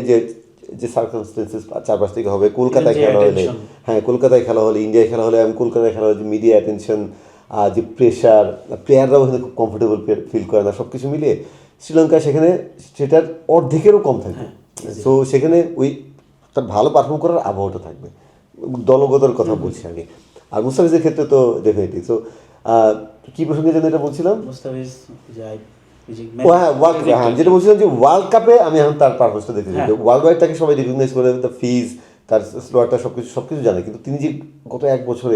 যে সার্কামস্টেন্সেস চারপাশ থেকে হবে, কলকাতায় খেলা হলে, হ্যাঁ কলকাতায় খেলা হলে, ইন্ডিয়ায় খেলা হলে, কলকাতায় খেলা হলে যে মিডিয়া অ্যাটেনশন, যে প্রেশার, প্লেয়াররাও এখানে খুব কমফোর্টেবল ফিল করে না, সব কিছু মিলিয়ে শ্রীলঙ্কা সেখানে সেটার অর্ধেকেরও কম থাকবে। সো সেখানে ওই তার ভালো পারফর্ম করার আবহাওয়াটা থাকবে, দলগতর কথা বলছি আমি। আর মুস্তাফিজের ক্ষেত্রে তো ডেফিনেটলি। সো কী প্রসঙ্গে যেন এটা বলছিলাম, মুস্তাফিজ যাই যেটা বলছিলাম যে ওয়ার্ল্ড কাপে আমি এখন তার পারফরমেন্সটা দেখতে চাই। ওয়ার্ল্ড ওয়াইড তাকে সবাই রিকগনাইজ করে, তার ফিজ, তার স্লোয়ারটা সবকিছু জানে, কিন্তু তিনি যে গত এক বছর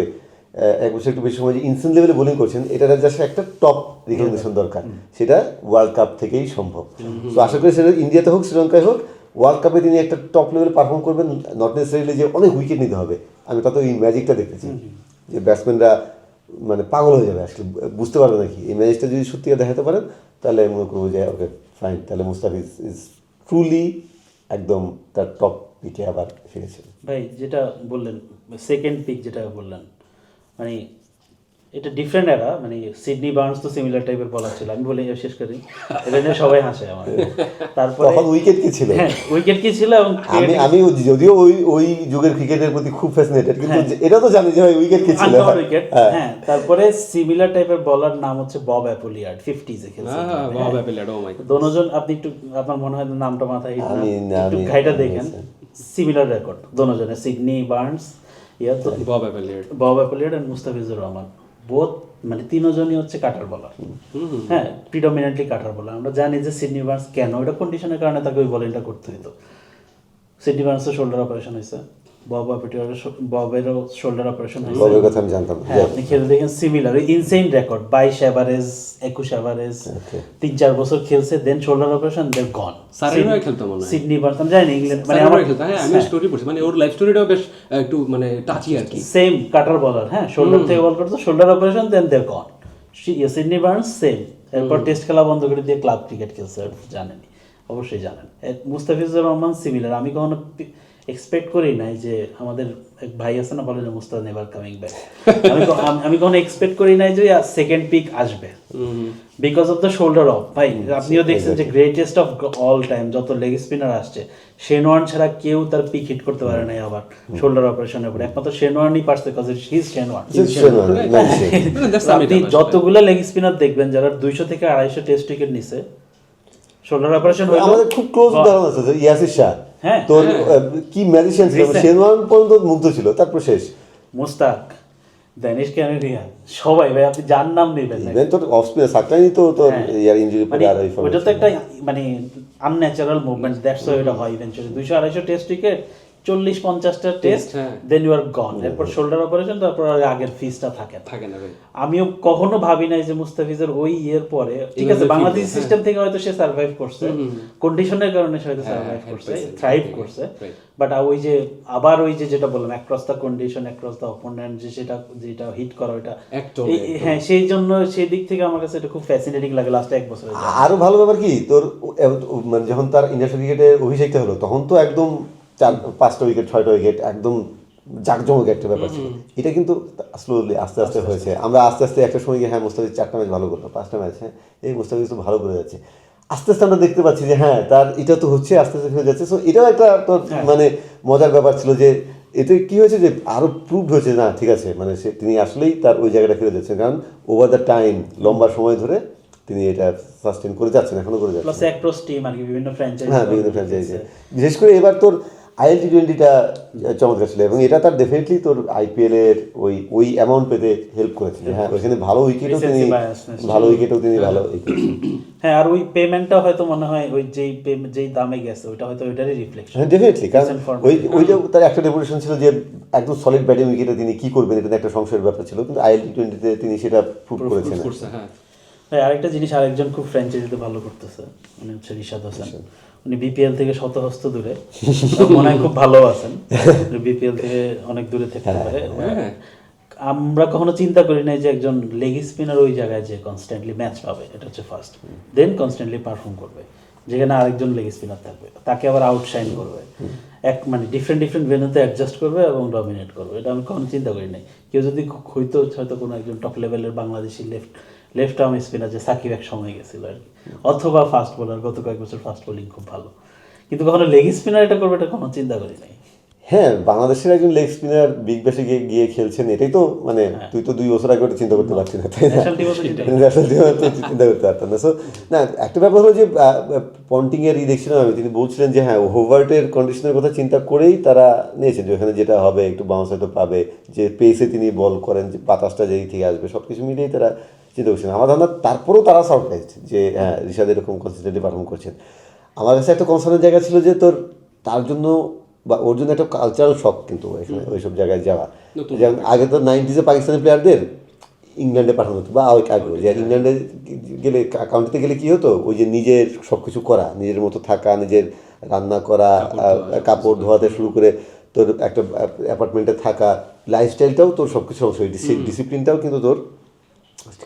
একটু বেশি সময় যে ইনস্ট্যান্ট লেভেলে বোলিং করছেন, এটার জাস্ট একটা টপ রিকগনিশন দরকার, সেটা ওয়ার্ল্ড কাপ থেকেই সম্ভব। তো আশা করি সেটা ইন্ডিয়াতে হোক শ্রীলঙ্কায় হোক, ওয়ার্ল্ড কাপে তিনি একটা টপ লেভেলে পারফর্ম করবেন, নট নেসেসারিলি যে অনেক উইকেট নিতে হবে। আমি তত এই ম্যাজিকটা দেখতেছি যে ব্যাটসম্যানরা মানে পাগল হয়ে যাবে, আসলে বুঝতে পারবে নাকি এই ম্যাচটা যদি সত্যিকার দেখাতে পারেন, তাহলে মনে করবো যে ওকে ফাইন, তাহলে মুস্তাফিজ ইজ ট্রুলি একদম তার টপ পিকে আবার ফিরেছে। ভাই যেটা বললেন সেকেন্ড পিক যেটা বললেন, মানে এটা ডিফারেন্ট এরা, মানে সিডনি বার্নস তো সিমিলার টাইপের বলা ছিল, আমি বলে শেষ করি, এটা নিয়ে সবাই হাসে আমার। তারপরে তখন উইকেট কি ছিল, উইকেট কি ছিল, এবং আমি যদিও ওই যুগের ক্রিকেটের প্রতি খুব ফ্যাসিনেটেড, কিন্তু এটা তো জানি যে ভাই উইকেট কি ছিল। হ্যাঁ, তারপরে সিমিলার টাইপের বলার নাম হচ্ছে বব অ্যাপলিয়ার্ড, 50s এ খেলছে। বব অ্যাপলিয়ার্ড, ও মাই গড, দুজন আপনি একটু আপনার মনে হয় নামটা মাথায় একটু ঘাইটা দেখেন, সিমিলার রেকর্ড দুজনের, Sydney Barnes, Bob Appleyard and Mustafizur Rahman, both মানে তিনজনই হচ্ছে কাটার বলার। হ্যাঁ, প্রিডমিনেন্টলি কাটার বলার। আমরা জানি যে সিডনি বার্নস কেন, এটা কন্ডিশনের কারণে তাকে ওই বোলিংটা করতে হতো। সিডনি বার্নসের শোল্ডার অপারেশন হয়েছে, ববেরও শোল্ডার অপারেশন হয়েছে, ববের কথা আমি জানতাম। হ্যাঁ, আপনি খেলে দেখেন similar, insane record, 22 average, 21 average, 3-4 বছর খেলছে, দেন শোল্ডার অপারেশন, দেন গন। সারেরও খেলতো মনে হয়, সিডনি বার্নস আমি জানি ইংল্যান্ড, মানে আমার খেলতো। হ্যাঁ, আমি স্টোরি পড়ছি, মানে ওর লাইফ স্টোরিটাও বেশ একটু মানে টাচি আর কি। সেম কাটার বলার, হ্যাঁ, শোল্ডার থেকে বল করতো, শোল্ডার অপারেশন, দেন দে গন। সিডনি বার্নস সেম, এরপর টেস্ট খেলা বন্ধ করে দিয়ে ক্লাব ক্রিকেট খেলছে, জানেন, অবশ্যই জানেন। মুস্তাফিজুর রহমান সিমিলার, আমি কখনো এক্সপেক্ট করি নাই যে আমাদের এক ভাই আছে না বলে যে মুস্তাদ নেভার কামিং ব্যাক, আমি কখনো এক্সপেক্ট করি নাই যে সেকেন্ড পিক আসবে because of the shoulder of. ভাই আপনিও দেখছেন যে গ্রেটেস্ট অফ অল টাইম যত লেগ স্পিনার আসছে, শেন ওয়ার্ন ছাড়া কেউ তার পিক হিট করতে পারে নাই আবার শোল্ডার অপারেশনের পরে, একমাত্র শেন ওয়ার্নই পারছে because he is Shane Warne. আপনি যতগুলো লেগ স্পিনার দেখবেন যারা 200 থেকে 250 টেস্ট উইকেট নিছে, শোল্ডার অপারেশন হলো আমাদের খুব ক্লোজ উদাহরণ আছে যে ইয়াসির শাহ, হ্যাঁ তোর কি ম্যাজিশিয়ান ছিল, শেন ওয়ার্ন পর্যন্ত মুগ্ধ ছিল, তারপর শেষ। মুস্তাক, দানিশ ক্যামেরিয়া, সবাই ভাই আপনি যার নাম নেবেন না, ইভেন তোর অফ স্পিনার সাকলাইনি তো তোর ইয়ার ইনজুরি পরে আর ওই ওটা তো একটা মানে আনন্যাচারাল মুভমেন্ট, দ্যাটস হোয়াই এটা হয় ইভেন্চুয়ালি। 200-250 টেস্ট উইকেট, 40-50টা test, then you are gone. এরপর শোল্ডার অপারেশন, তারপর আর আগের ফিসটা থাকে না ভাই। আমিও কখনো ভাবি নাই যে মুস্তাফিজের ওই ইয়ের পরে, ঠিক আছে বাংলাদেশ সিস্টেম থেকে হয়তো সে সার্ভাইভ করছে, কন্ডিশনের কারণে সে হয়তো সার্ভাইভ করছে, থ্রাইভ করছে, বাট ওই যে আবার ওই যে যেটা বললাম across the condition, across the opponent, যে যেটা হিট করা ওটা, হ্যাঁ সেই জন্য সেই দিক থেকে আমার কাছে এটা খুব ফ্যাসিনেটিং লাগে লাস্ট এক বছরে। আরো ভালো ব্যাপার কি তোর মানে যখন তার ইন্টারন্যাশনাল ক্রিকেটের অভিষেকটা হলো তখন তো একদম 4-5টা উইকেট 6টা উইকেট একদম জাঁকজমক একটা ব্যাপার ছিল। এটা কিন্তু স্লোলি আস্তে আস্তে হয়েছে। আমরা আস্তে আস্তে একটা সময় গিয়ে হ্যাঁ মুস্তাফিজ 4টা ম্যাচ ভালো করলো, 5টা ম্যাচ, হ্যাঁ এই মুস্তাফিজ তো ভালো করে যাচ্ছে। আস্তে আস্তে আমরা দেখতে পাচ্ছি যে হ্যাঁ তার এটা তো হচ্ছে, আস্তে আস্তে হয়ে যাচ্ছে। সো এটাও একটা তোর মানে মজার ব্যাপার ছিল যে এতে কি হয়েছে যে আরো প্রুভড হয়েছে না ঠিক আছে, মানে সে তিনি আসলেই তার ওই জায়গাটা ফিরে যাচ্ছেন, কারণ ওভার দ্য টাইম লম্বা সময় ধরে তিনি এটা সাস্টেন করে যাচ্ছেন, এখনো করে যাচ্ছেন। প্লাস অ্যাক্রস টিম আর কি বিভিন্ন ফ্র্যাঞ্চাইজি, হ্যাঁ বিভিন্ন ফ্র্যাঞ্চাইজি, বিশেষ করে এবার তোর IL T20টা চমৎকার ছিল এবং এটা তার ডেফিনেটলি তোর IPL এর ওই অ্যামাউন্ট পেতে হেল্প করেছে। হ্যাঁ ওইখানে ভালো উইকেটও তিনি ভালো হ্যাঁ, আর ওই পেমেন্টটা হয়তো মনে হয় ওই যেই দামে গেছে ওইটা হয়তো ওইটারই রিফ্লেকশন। হ্যাঁ ডেফিনেটলি, কারণ ওইটা তার একটা রেপুটেশন ছিল যে একদম সলিড ব্যাটিং উইকেটে তিনি কি করবেন এটা একটা সংশয়ের ব্যাপার ছিল, কিন্তু IL T20তে তিনি সেটা প্রুভ করেছেন। হ্যাঁ আরেকটা জিনিস আরেকজন খুব ফ্র্যাঞ্চাইজিতে ভালো করতেছে, উনি হচ্ছে রিশাদ হোসেন। উনি BPL থেকে শতহস্ত দূরে, মনে হয় খুব ভালো আছেন, BPL থেকে অনেক দূরে থাকতে পারে। আমরা কখনো চিন্তা করি নাই যে একজন লেগ স্পিনার ওই জায়গায় যে কনস্ট্যান্টলি ম্যাচ পাবে, এটা হচ্ছে ফার্স্ট, দেন কনস্ট্যান্টলি পারফর্ম করবে, যেখানে আরেকজন লেগ স্পিনার থাকবে, তাকে আবার আউটশাইন করবে, মানে ডিফারেন্ট ভেন্যুতে অ্যাডজাস্ট করবে এবং ডমিনেট করবে। এটা আমি কখনো চিন্তা করি নাই। কেউ যদি হয়তো কোনো একজন টপ লেভেলের বাংলাদেশি লেফট আর্ম স্পিনার, যে সাকিব এক সময় গেছিল আর কি, অথবা ফাস্ট বোলার, গত কয়েক বছর ফাস্ট বোলিং খুব ভালো, কিন্তু কখনো লেগ স্পিনার এটা করবে এটা কখনো চিন্তা করি নাই। হ্যাঁ বাংলাদেশের একজন লেগ স্পিনার বিগ ব্যাশে গিয়ে খেলছেন, এটাই তো মানে তুই তো 2 বছর আগে চিন্তা করতে পারছি না, তাই না? ন্যাশনাল টিম তো চিন্তা করতে পারতাম না। সো না একটা ব্যাপার হলো যে পন্টিং এর দেখছিলাম আমি, তিনি বলছিলেন যে হ্যাঁ হোভার্টের কন্ডিশনের কথা চিন্তা করেই তারা নিয়েছেন যে ওখানে যেটা হবে একটু বাউন্স হয়তো পাবে, যে পেসে তিনি বল করেন, যে বাতাসটা যেই থেকে আসবে, সব কিছু মিলিয়েই তারা চিন্তা করছেন। আমার ধারণা তারপরেও তারা সারপ্রাইজড যে হ্যাঁ রিশাদ এরকম কনসিস্টেন্টলি পারফর্ম করছেন। আমার কাছে একটা কনসার্নের জায়গা ছিল যে তার জন্য বা ওর জন্য একটা কালচারাল শক কিন্তু এখানে ওইসব জায়গায় যাওয়া। যেমন আগে তো 90s পাকিস্তানি প্লেয়ারদের ইংল্যান্ডে পাঠানো হতো বা আগে যে ইংল্যান্ডে গেলে কাউন্টিতে গেলে কী হতো, ওই যে নিজের সব কিছু করা, নিজের মতো থাকা, নিজের রান্না করা, কাপড় ধোয়াতে শুরু করে তোর একটা অ্যাপার্টমেন্টে থাকা, লাইফস্টাইলটাও তোর সব কিছু অংশ, ডিসিপ্লিনটাও কিন্তু তোর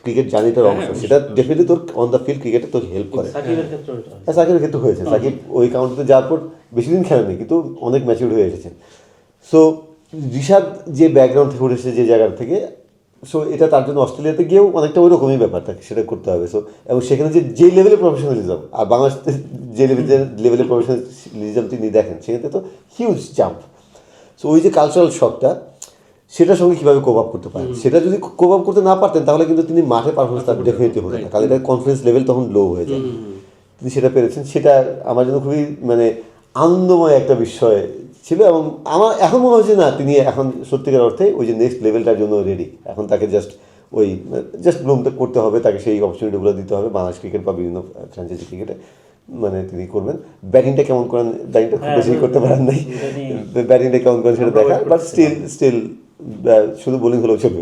ক্রিকেট জার্নিটার অংশ। সেটা ডেফিনেটলি তোর অন দ্য ফিল্ড ক্রিকেটে তোর হেল্প করে। সাকিবের ক্ষেত্রে হয়েছে, সাকিব ওই কাউন্টিতে যাওয়ার পর বেশি দিন খেলেনি কিন্তু অনেক ম্যাচিউর হয়ে এসেছেন। সো রিশাদ যে ব্যাকগ্রাউন্ড থেকে উঠেছে যে জায়গা থেকে, সো এটা তার জন্য অস্ট্রেলিয়াতে গিয়েও অনেকটা ওই রকমই ব্যাপার থাকে, সেটা করতে হবে। সো এবং সেখানে যে লেভেলের প্রফেশনালিজম আর বাংলাদেশে যে লেভেলের প্রফেশনালিজম তিনি দেখেন, সেখানে তো হিউজ জাম্প। সো ওই যে কালচারাল শকটা, সেটার সঙ্গে কীভাবে কোপ আপ করতে পারেন, সেটা যদি কোপ আপ করতে না পারতেন তাহলে কিন্তু তিনি মাঠে পারফরমেন্স তার ডেফিনেটলি হতো না, কারণ এটার কনফিডেন্স লেভেল তখন লো হয়ে যায়। তিনি সেটা পেরেছেন, সেটা আমার জন্য খুবই মানে আনন্দময় একটা বিষয় ছিল। এবং আমার এখন মনে হচ্ছে না তিনি এখন সত্যিকার অর্থে ওই যে নেক্সট লেভেলটার জন্য রেডি। এখন তাকে জাস্ট ব্লুম করতে হবে, তাকে সেই অপরচুনিটিগুলো দিতে হবে বাংলাদেশ ক্রিকেট বা বিভিন্ন ফ্র্যাঞ্চাইজি ক্রিকেটে, মানে তিনি করবেন। ব্যাটিংটা কেমন করেন, ব্যাটিংটা খুব বেশি করতে পারেন নাই, ব্যাটিংটা কেমন করেন সেটা দেখা, বাট স্টিল শুধু বোলিং হলেও চলবে।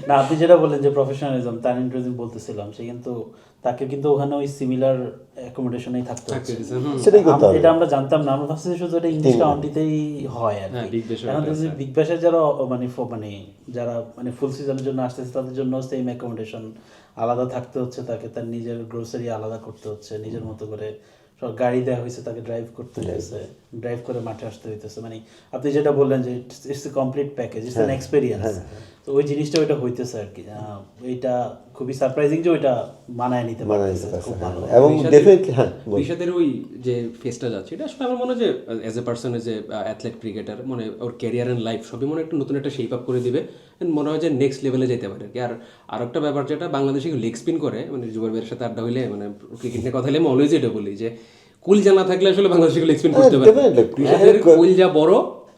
না আপনি যেটা বললেন যে প্রফেশনালিজম, তার ইন্টারভিউ বলতেছিলাম, সে কিন্তু তাকে কিন্তু ওখানে ওই সিমিলার অ্যাকোমোডেশনেই থাকতে হচ্ছে, সেটাই করতে হবে। এটা আমরা জানতাম না, আমরা ভাবছি শুধু এটা ইংলিশ কাউন্টিতেই হয় আর কি। এখন বিগ ব্যাশের যারা যারা ফুল সিজনের জন্য আসতেছে তাদের জন্য সেম অ্যাকোমোডেশন, আলাদা থাকতে হচ্ছে, তাকে তার নিজের গ্রোসারি আলাদা করতে হচ্ছে, নিজের মতো করে সব গাড়ি দেওয়া হয়েছে, তাকে ড্রাইভ করতে হয়েছে, ড্রাইভ করে মাঠে আসতে হইতেছে। মানে আপনি যেটা বললেন যে it's a complete package, it's an experience. তো ওই জিনিসটা ওইটা হইতেছে আর কি। এইটা খুবই সারপ্রাইজিং যে ওইটা মানায় নিতে পারতেছে, খুব ভালো। এবং ডেফিনেটলি রিশাদের ওই যে ফেসটা যাচ্ছে, এটা আসলে আমার মনে হয় যে as a person, as a athlete, cricketer, মানে ওর ক্যারিয়ার অ্যান্ড লাইফ সবই মনে হয় একটু নতুন একটা শেপ আপ করে দিবে। মনে হয় যে নেক্সট লেভেলে যেতে পারে আর কি। আর একটা ব্যাপার যেটা বাংলাদেশে লেগ স্পিন করে, মানে জুবাইর ভাইয়ের সাথে আড্ডা হইলে, মানে ক্রিকেট নিয়ে কথা হলে আমি অলওয়েজ এটা বলি যে কুলজা না থাকলে আসলে বাংলাদেশে লেগ স্পিন করতে পারে। রিশাদের কুলজা বড়,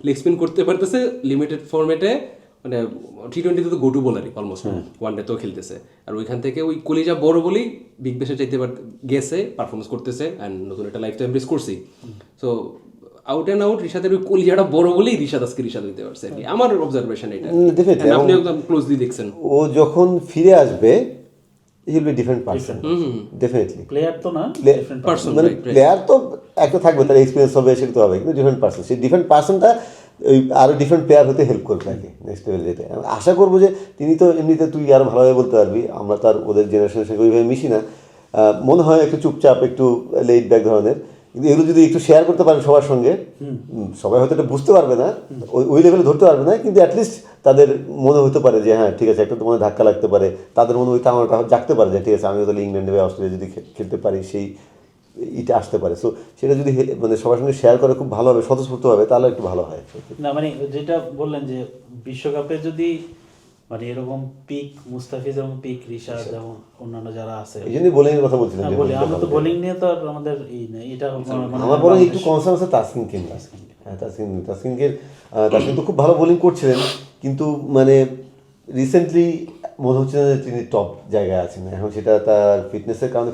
লেগ স্পিন করতে পারতেছে লিমিটেড ফরম্যাটে, মানে T20 তো গো টু বোলারই অলমোস্ট, ওয়ান ডে তো খেলতেছে। আর ওইখান থেকে ওই কলিজা বড় বলেই বিগ ব্যাশে চাইতে গেছে, পারফরমেন্স করতেছে, অ্যান্ড নতুন একটা লাইফ তো এমব্রেস করছি। সো আউট অ্যান্ড আউট রিশাদের ওই কলিজাটা বড় বলেই রিশাদ আজকে রিশাদ দিতে পারছে আর কি, আমার অবজারভেশন এটা। আপনি একদম ক্লোজলি দেখছেন। ও যখন ফিরে আসবে he will be different person, definitely. Player তো না, ডিফারেন্ট পারসন, মানে প্লেয়ার তো একটা থাকবে, তার এক্সপিরিয়েন্স হবে, সেটা তো হবে, কিন্তু ডিফারেন্ট পার্সন। সেই ডিফারেন্ট পার্সনটা ওই আরও ডিফারেন্ট প্লেয়ার হতে হেল্প করবে আর কি নেক্সট লেভেলে যেতে। আমি আশা করবো যে তিনি তো এমনিতে তুই আরও ভালোভাবে বলতে পারবি, আমরা তো আর ওদের জেনারেশনের সঙ্গে ওইভাবে মিশি না। মনে হয় একটু চুপচাপ, একটু লেট ব্যাক ধরনের, কিন্তু এগুলো যদি একটু শেয়ার করতে পারেন সবার সঙ্গে, সবাই হয়তো এটা বুঝতে পারবে না, ওই লেভেলে ধরতে পারবে না, কিন্তু অ্যাটলিস্ট তাদের মনে হতে পারে যে হ্যাঁ ঠিক আছে, একটা তো মনে ধাক্কা লাগতে পারে, তাদের মনে ওই তামাটা জাগতে পারে যে ঠিক আছে আমিও তাহলে ইংল্যান্ডে বা অস্ট্রেলিয়া যদি খেলতে পারি, সেই এটা আসতে পারে। সো সেটা যদি মানে সবার সঙ্গে শেয়ার করে খুব ভালো হবে, স্বতঃস্ফূর্ত হবে, তাহলে একটু ভালো হয়। না মানে যেটা বললেন যে বিশ্বকাপে যদি মানে এরকম পিক মুস্তাফিজ এবং পিক রিশাদ এবং অন্যান্য যারা আছে, এই জন্যই বোলিংয়ের কথা বলছিলাম। আমরা তো বোলিং নিয়ে তো আর আমাদের এটা আমার বরং একটু কনসার্ন আছে তাসকিনকে নিয়ে। হ্যাঁ তাসকিন তো খুব ভালো বোলিং করছিলেন, কিন্তু মানে রিসেন্টলি মনে হচ্ছে না যে তিনি টপ জায়গায় আছেন এখন। সেটা তার ফিটনেসের কারণে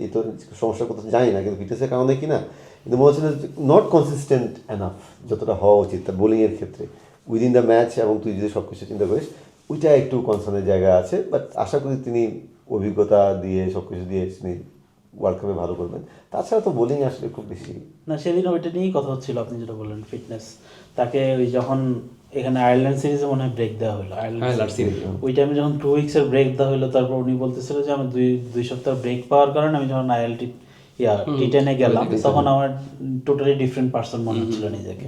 এই তো সমস্যার কথা জানি না, কিন্তু ফিটনেসের কারণে কি না, কিন্তু মনে হচ্ছে না নট কনসিস্টেন্ট এনাফ যতটা হওয়া উচিত তার বোলিংয়ের ক্ষেত্রে উইদিন দ্য ম্যাচ। এবং তুই যদি সব কিছু চিন্তা করিস, ওইটা একটু কনসার্নের জায়গা আছে। বাট আশা করি তিনি অভিজ্ঞতা দিয়ে সব কিছু দিয়ে তিনি ওয়ার্ল্ড কাপে ভালো করবেন। তাছাড়া তো বোলিং আসলে খুব বেশি না। সেদিন ওইটা নিয়েই কথা হচ্ছিল, আপনি যেটা বললেন ফিটনেস। তাকে ওই যখন এখানে আয়ারল্যান্ড সিরিজে মনে হয় ব্রেক দেওয়া হলো, আয়ারল্যান্ড সিরিজ ওই টাইমে যখন 2 উইক্সের ব্রেক দেওয়া হলো, তারপর উনি বলতেছিল যে আমি দুই সপ্তাহ ব্রেক পাওয়ার কারণে আমি যখন T10-এ গেলাম, তখন আমার টোটালি ডিফারেন্ট পার্সন মনে হচ্ছিল নিজেকে।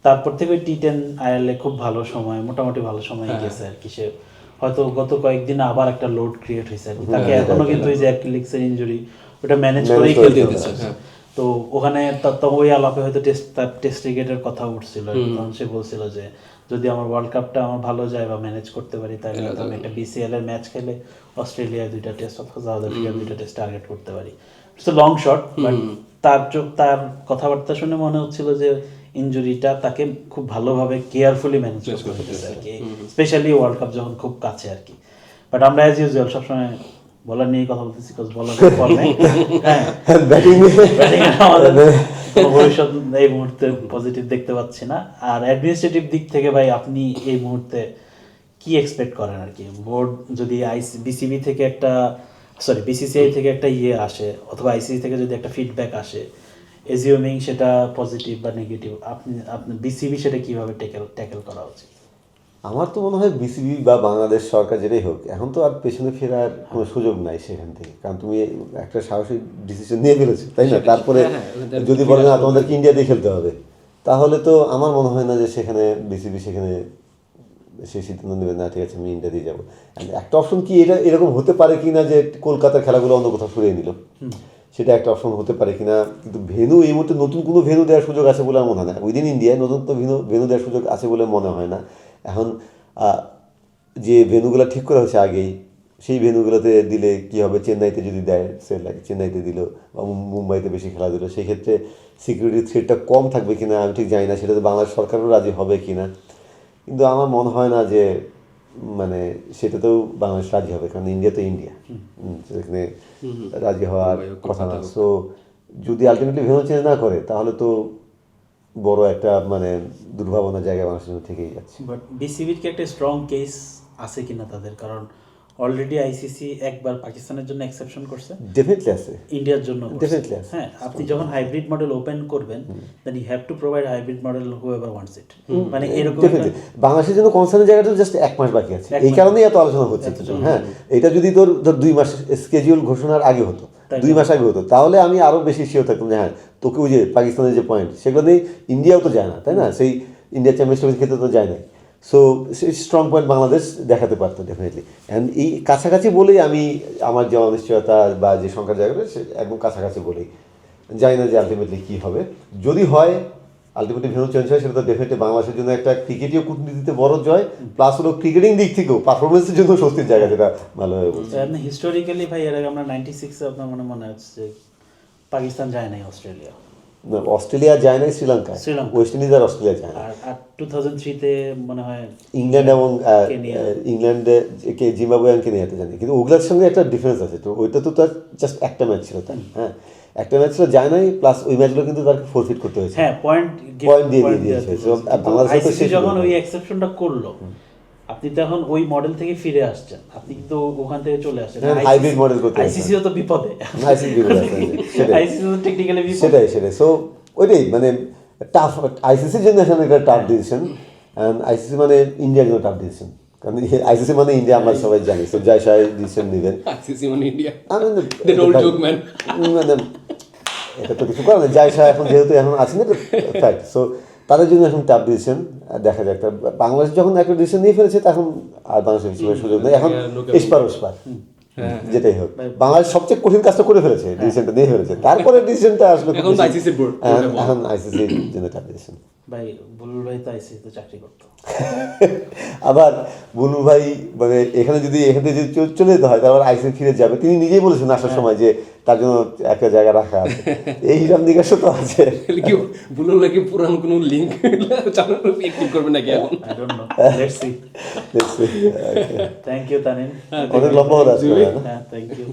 তারপর থেকে ওই T10 আয়ারলে খুব ভালো সময়, মোটামুটি ভালো সময় গেছে আর কি। সে হয়তো গত কয়েকদিন আবার একটা লোড ক্রিয়েট হয়েছে আর কি তাকে। এখনো কিন্তু ওই যে অ্যাকিলিসের ইনজুরি ওটা ম্যানেজ করেই খেলতে হচ্ছে। তো ওখানে ওই আলাপে হয়তো তার টেস্ট ক্রিকেটের কথা উঠছিল, তখন সে বলছিল যে যদি আমার ওয়ার্ল্ড কাপটা আমার ভালো যায় বা ম্যানেজ করতে পারি, তাহলে আমি একটা BCL এর ম্যাচ খেলে অস্ট্রেলিয়ায় 2টা টেস্ট অথবা সাউথ আফ্রিকায় 2টা টেস্ট টার্গেট করতে পারি। ইটস লং শট, বাট তার কথাবার্তা শুনে মনে হচ্ছিল যে ইনজুরিটা তাকে খুব ভালোভাবে কেয়ারফুলি ম্যানেজ করতে হচ্ছে আর কি, স্পেশালি ওয়ার্ল্ড কাপ যখন খুব কাছে আর কি। বাট আমরা অ্যাজ ইউজুয়াল সবসময় বলার নিয়ে কথা বলতেছি, বিকজ বলার ফল নেই। ব্যাটিং আমাদের ভবিষ্যৎ এই মুহূর্তে পজিটিভ দেখতে পাচ্ছি না। আর অ্যাডমিনিস্ট্রেটিভ দিক থেকে ভাই আপনি এই মুহূর্তে কি এক্সপেক্ট করেন আর কি? বোর্ড যদি BCCI থেকে একটা আসে, অথবা ICC থেকে যদি একটা ফিডব্যাক আসে, এজিউমিং সেটা পজিটিভ বা নেগেটিভ, আপনি BCB সেটা কিভাবে ট্যাকেল করা উচিত? আমার তো মনে হয় BCB বা বাংলাদেশ সরকার যেটাই হোক, এখন তো আর পেছনে ফেরার কোনো সুযোগ নাই সেখান থেকে। কারণ তুমি একটা সাহসী ডিসিশন নিয়ে ফেলেছো, তাই না? তারপরে যদি বলে না তোমাদেরকে ইন্ডিয়াতে খেলতে হবে, তাহলে তো আমার মনে হয় না যে সেখানে BCB সেখানে সেই সিদ্ধান্ত নেবে না ঠিক আছে আমি ইন্ডিয়াতেই যাবো। একটা অপশন কি এরকম হতে পারে কি না যে কলকাতার খেলাগুলো অন্য কোথাও সরিয়ে নিল, সেটা একটা অপশন হতে পারে কিনা। কিন্তু ভেন্যু এই মুহূর্তে নতুন কোনো ভেন্যু দেওয়ার সুযোগ আছে বলে আমার মনে হয় না। উইদিন ইন্ডিয়ায় নতুন তো ভেন্যু দেওয়ার সুযোগ আছে বলে মনে হয় না। এখন যে ভেন্যুগুলো ঠিক করা হচ্ছে আগেই, সেই ভেন্যুগুলোতে দিলে কী হবে, চেন্নাইতে যদি দেয় চেন্নাইতে দিল বা মুম্বাইতে বেশি খেলা দিল, সেই ক্ষেত্রে সিকিউরিটি থ্রেটটা কম থাকবে কিনা আমি ঠিক জানি না, সেটাতে বাংলাদেশ সরকারও রাজি হবে কিনা। কিন্তু আমার মনে হয় না যে মানে সেটাতেও বাংলাদেশ রাজি হবে, কারণ ইন্ডিয়া তো ইন্ডিয়া, সেখানে রাজি হওয়ার কথা না। সো যদি আলটিমেটলি ভেন্যু চেঞ্জ না করে, তাহলে তো বড় একটা মানে দুর্ভাবনার জায়গায় বাংলাদেশের জন্য থেকেই যাচ্ছে। বাট BCBর কি একটা স্ট্রং কেস আছে কিনা তাদের? কারণ অলরেডি ICC একবার পাকিস্তানের জন্য এক্সেপশন করছে, ডেফিনেটলি আছে, ইন্ডিয়ার জন্য ডেফিনেটলি আছে। হ্যাঁ, আপনি যখন হাইব্রিড মডেল ওপেন করবেন, then you have to provide hybrid model whoever wants it. মানে এরকম ডেফিনেটলি বাংলাদেশের জন্য কনসার্নের জায়গাটা জাস্ট 1 মাস বাকি আছে, এই কারণেই এত আলোচনা হচ্ছে। হ্যাঁ, এটা যদি তোর 2 মাস স্কেডিউল ঘোষণার আগে হতো, 2 মাস আগে হতো, তাহলে আমি আরো বেশি শিওর থাকতাম যে হ্যাঁ তোকে ওই যে পাকিস্তানের যে পয়েন্ট সেগুলো নেই, ইন্ডিয়াও তো যায় না তাই না, সেই ইন্ডিয়া চ্যাম্পিয়ন্স ট্রফির ক্ষেত্রে তো যায় নাই। সো সেই স্ট্রং পয়েন্ট বাংলাদেশ দেখাতে পারতো ডেফিনেটলি। অ্যান্ড এই কাছাকাছি বলেই আমি আমার যে অনিশ্চয়তা বা যে সংখ্যার জায়গাটা সে একদম কাছাকাছি বলেই, জানি না যে আলটিমেটলি কী হবে। যদি হয় আলটিমেটলি ভেন্যু চেঞ্জ হয়, সেটা তো ডেফিনেটলি বাংলাদেশের জন্য একটা ক্রিকেটীয় কূটনীতিতে বড় জয়, প্লাস হলো ক্রিকেটিং দিক থেকেও পারফরমেন্সের জন্য স্বস্তির জায়গা, যেটা ভালো হয়ে বলছে। আপনি হিস্টোরিক্যালি ভাই এর আগে আমরা 96 আপনার মনে হচ্ছে যে পাকিস্তান যায় নাই অস্ট্রেলিয়া, না, অস্ট্রেলিয়া যায় নাই, শ্রীলঙ্কা, শ্রীলঙ্কা। ওয়েস্ট ইন্ডিজ আর অস্ট্রেলিয়া যায় না। আর 2003-তে মনে হয় ইংল্যান্ড এবং কেনিয়া। ইংল্যান্ডে জিম্বাবুয়ে এবং কেনিয়াতে জানি, কিন্তু ওগুলোর সঙ্গে একটা ডিফারেন্স আছে। তো ওইটা তো তার জাস্ট একটা ম্যাচ ছিল তাই, হ্যাঁ একটা ম্যাচ ছিল, যায় নাই, প্লাস ওই ম্যাচগুলো কিন্তু তাকে ফোরফিট করতে হয়েছে, হ্যাঁ পয়েন্ট দিয়ে দিয়েছে। So, বাংলাদেশে তো আইসিসি শেষ যখন হলো। ওই এক্সেপশনটা করলো, আপনি তো এখন ওই মডেল থেকে ফিরে আসছেন, আপনি তো ওখান থেকে চলে আসছেন হ্যাঁ, hybrid model করতে আইসিসিও তো বিপদে, ICC বিপদে আছে, সেটাই। আইসিসি তো টেকনিক্যালি বিপদে। সেটাই। সো ওইটাই মানে টাফ, আইসিসির জন্য এখানে একটা টাফ ডিসিশন, অ্যান্ড আইসিসি মানে ইন্ডিয়ার জন্য টাফ ডিসিশন, কারণ আইসিসি মানে ইন্ডিয়া আমরা সবাই জানি। তো জয় শাহ ডিসিশন নেবেন, আইসিসি মানে ইন্ডিয়া, আমি the old joke man. মানে এটা তো কিছু করার নেই, জয় শাহ এখন যেহেতু এখন আছেন, এটা ফ্যাক্ট। সো তাদের জন্য এখন টাফ ডিসিশন, দেখা যাক। বাংলাদেশ যখন একটা ডিসিশন নিয়ে ফেলেছে তখন আর বাংলাদেশের কিছু সুযোগ নেই, এখন এসপার ওসপার যেটাই হোক। বাংলাদেশ সবচেয়ে কঠিন কাজটা করে ফেলেছে, ডিসিশনটা নিয়ে ফেলেছে, তারপরে ডিসিশনটা আসলে এখন তো ICC বোর্ড, এখন আইসিসির জন্য টাফ ডিসিশন। ভাই বুলবুল ভাই তো আইসিসিতে চাকরি করতো। আবার বুলবুল ভাই মানে এখানে যদি এখান থেকে যদি চলে যেতে হয় তারপর আইসিসি ফিরে যাবে, তিনি নিজেই বলেছেন আসার সময় যে তার জন্য একটা জায়গা রাখা আছে, এই হিসাব নিকাশও তো আছে। কি বললো নাকি পুরান কোনো লিঙ্ক ক্লিক করবে নাকি এখন? I don't know. Let's see. Let's see. Okay. Thank you, Tanin. অনেক লম্বা হয়ে আছে। হ্যাঁ, thank you.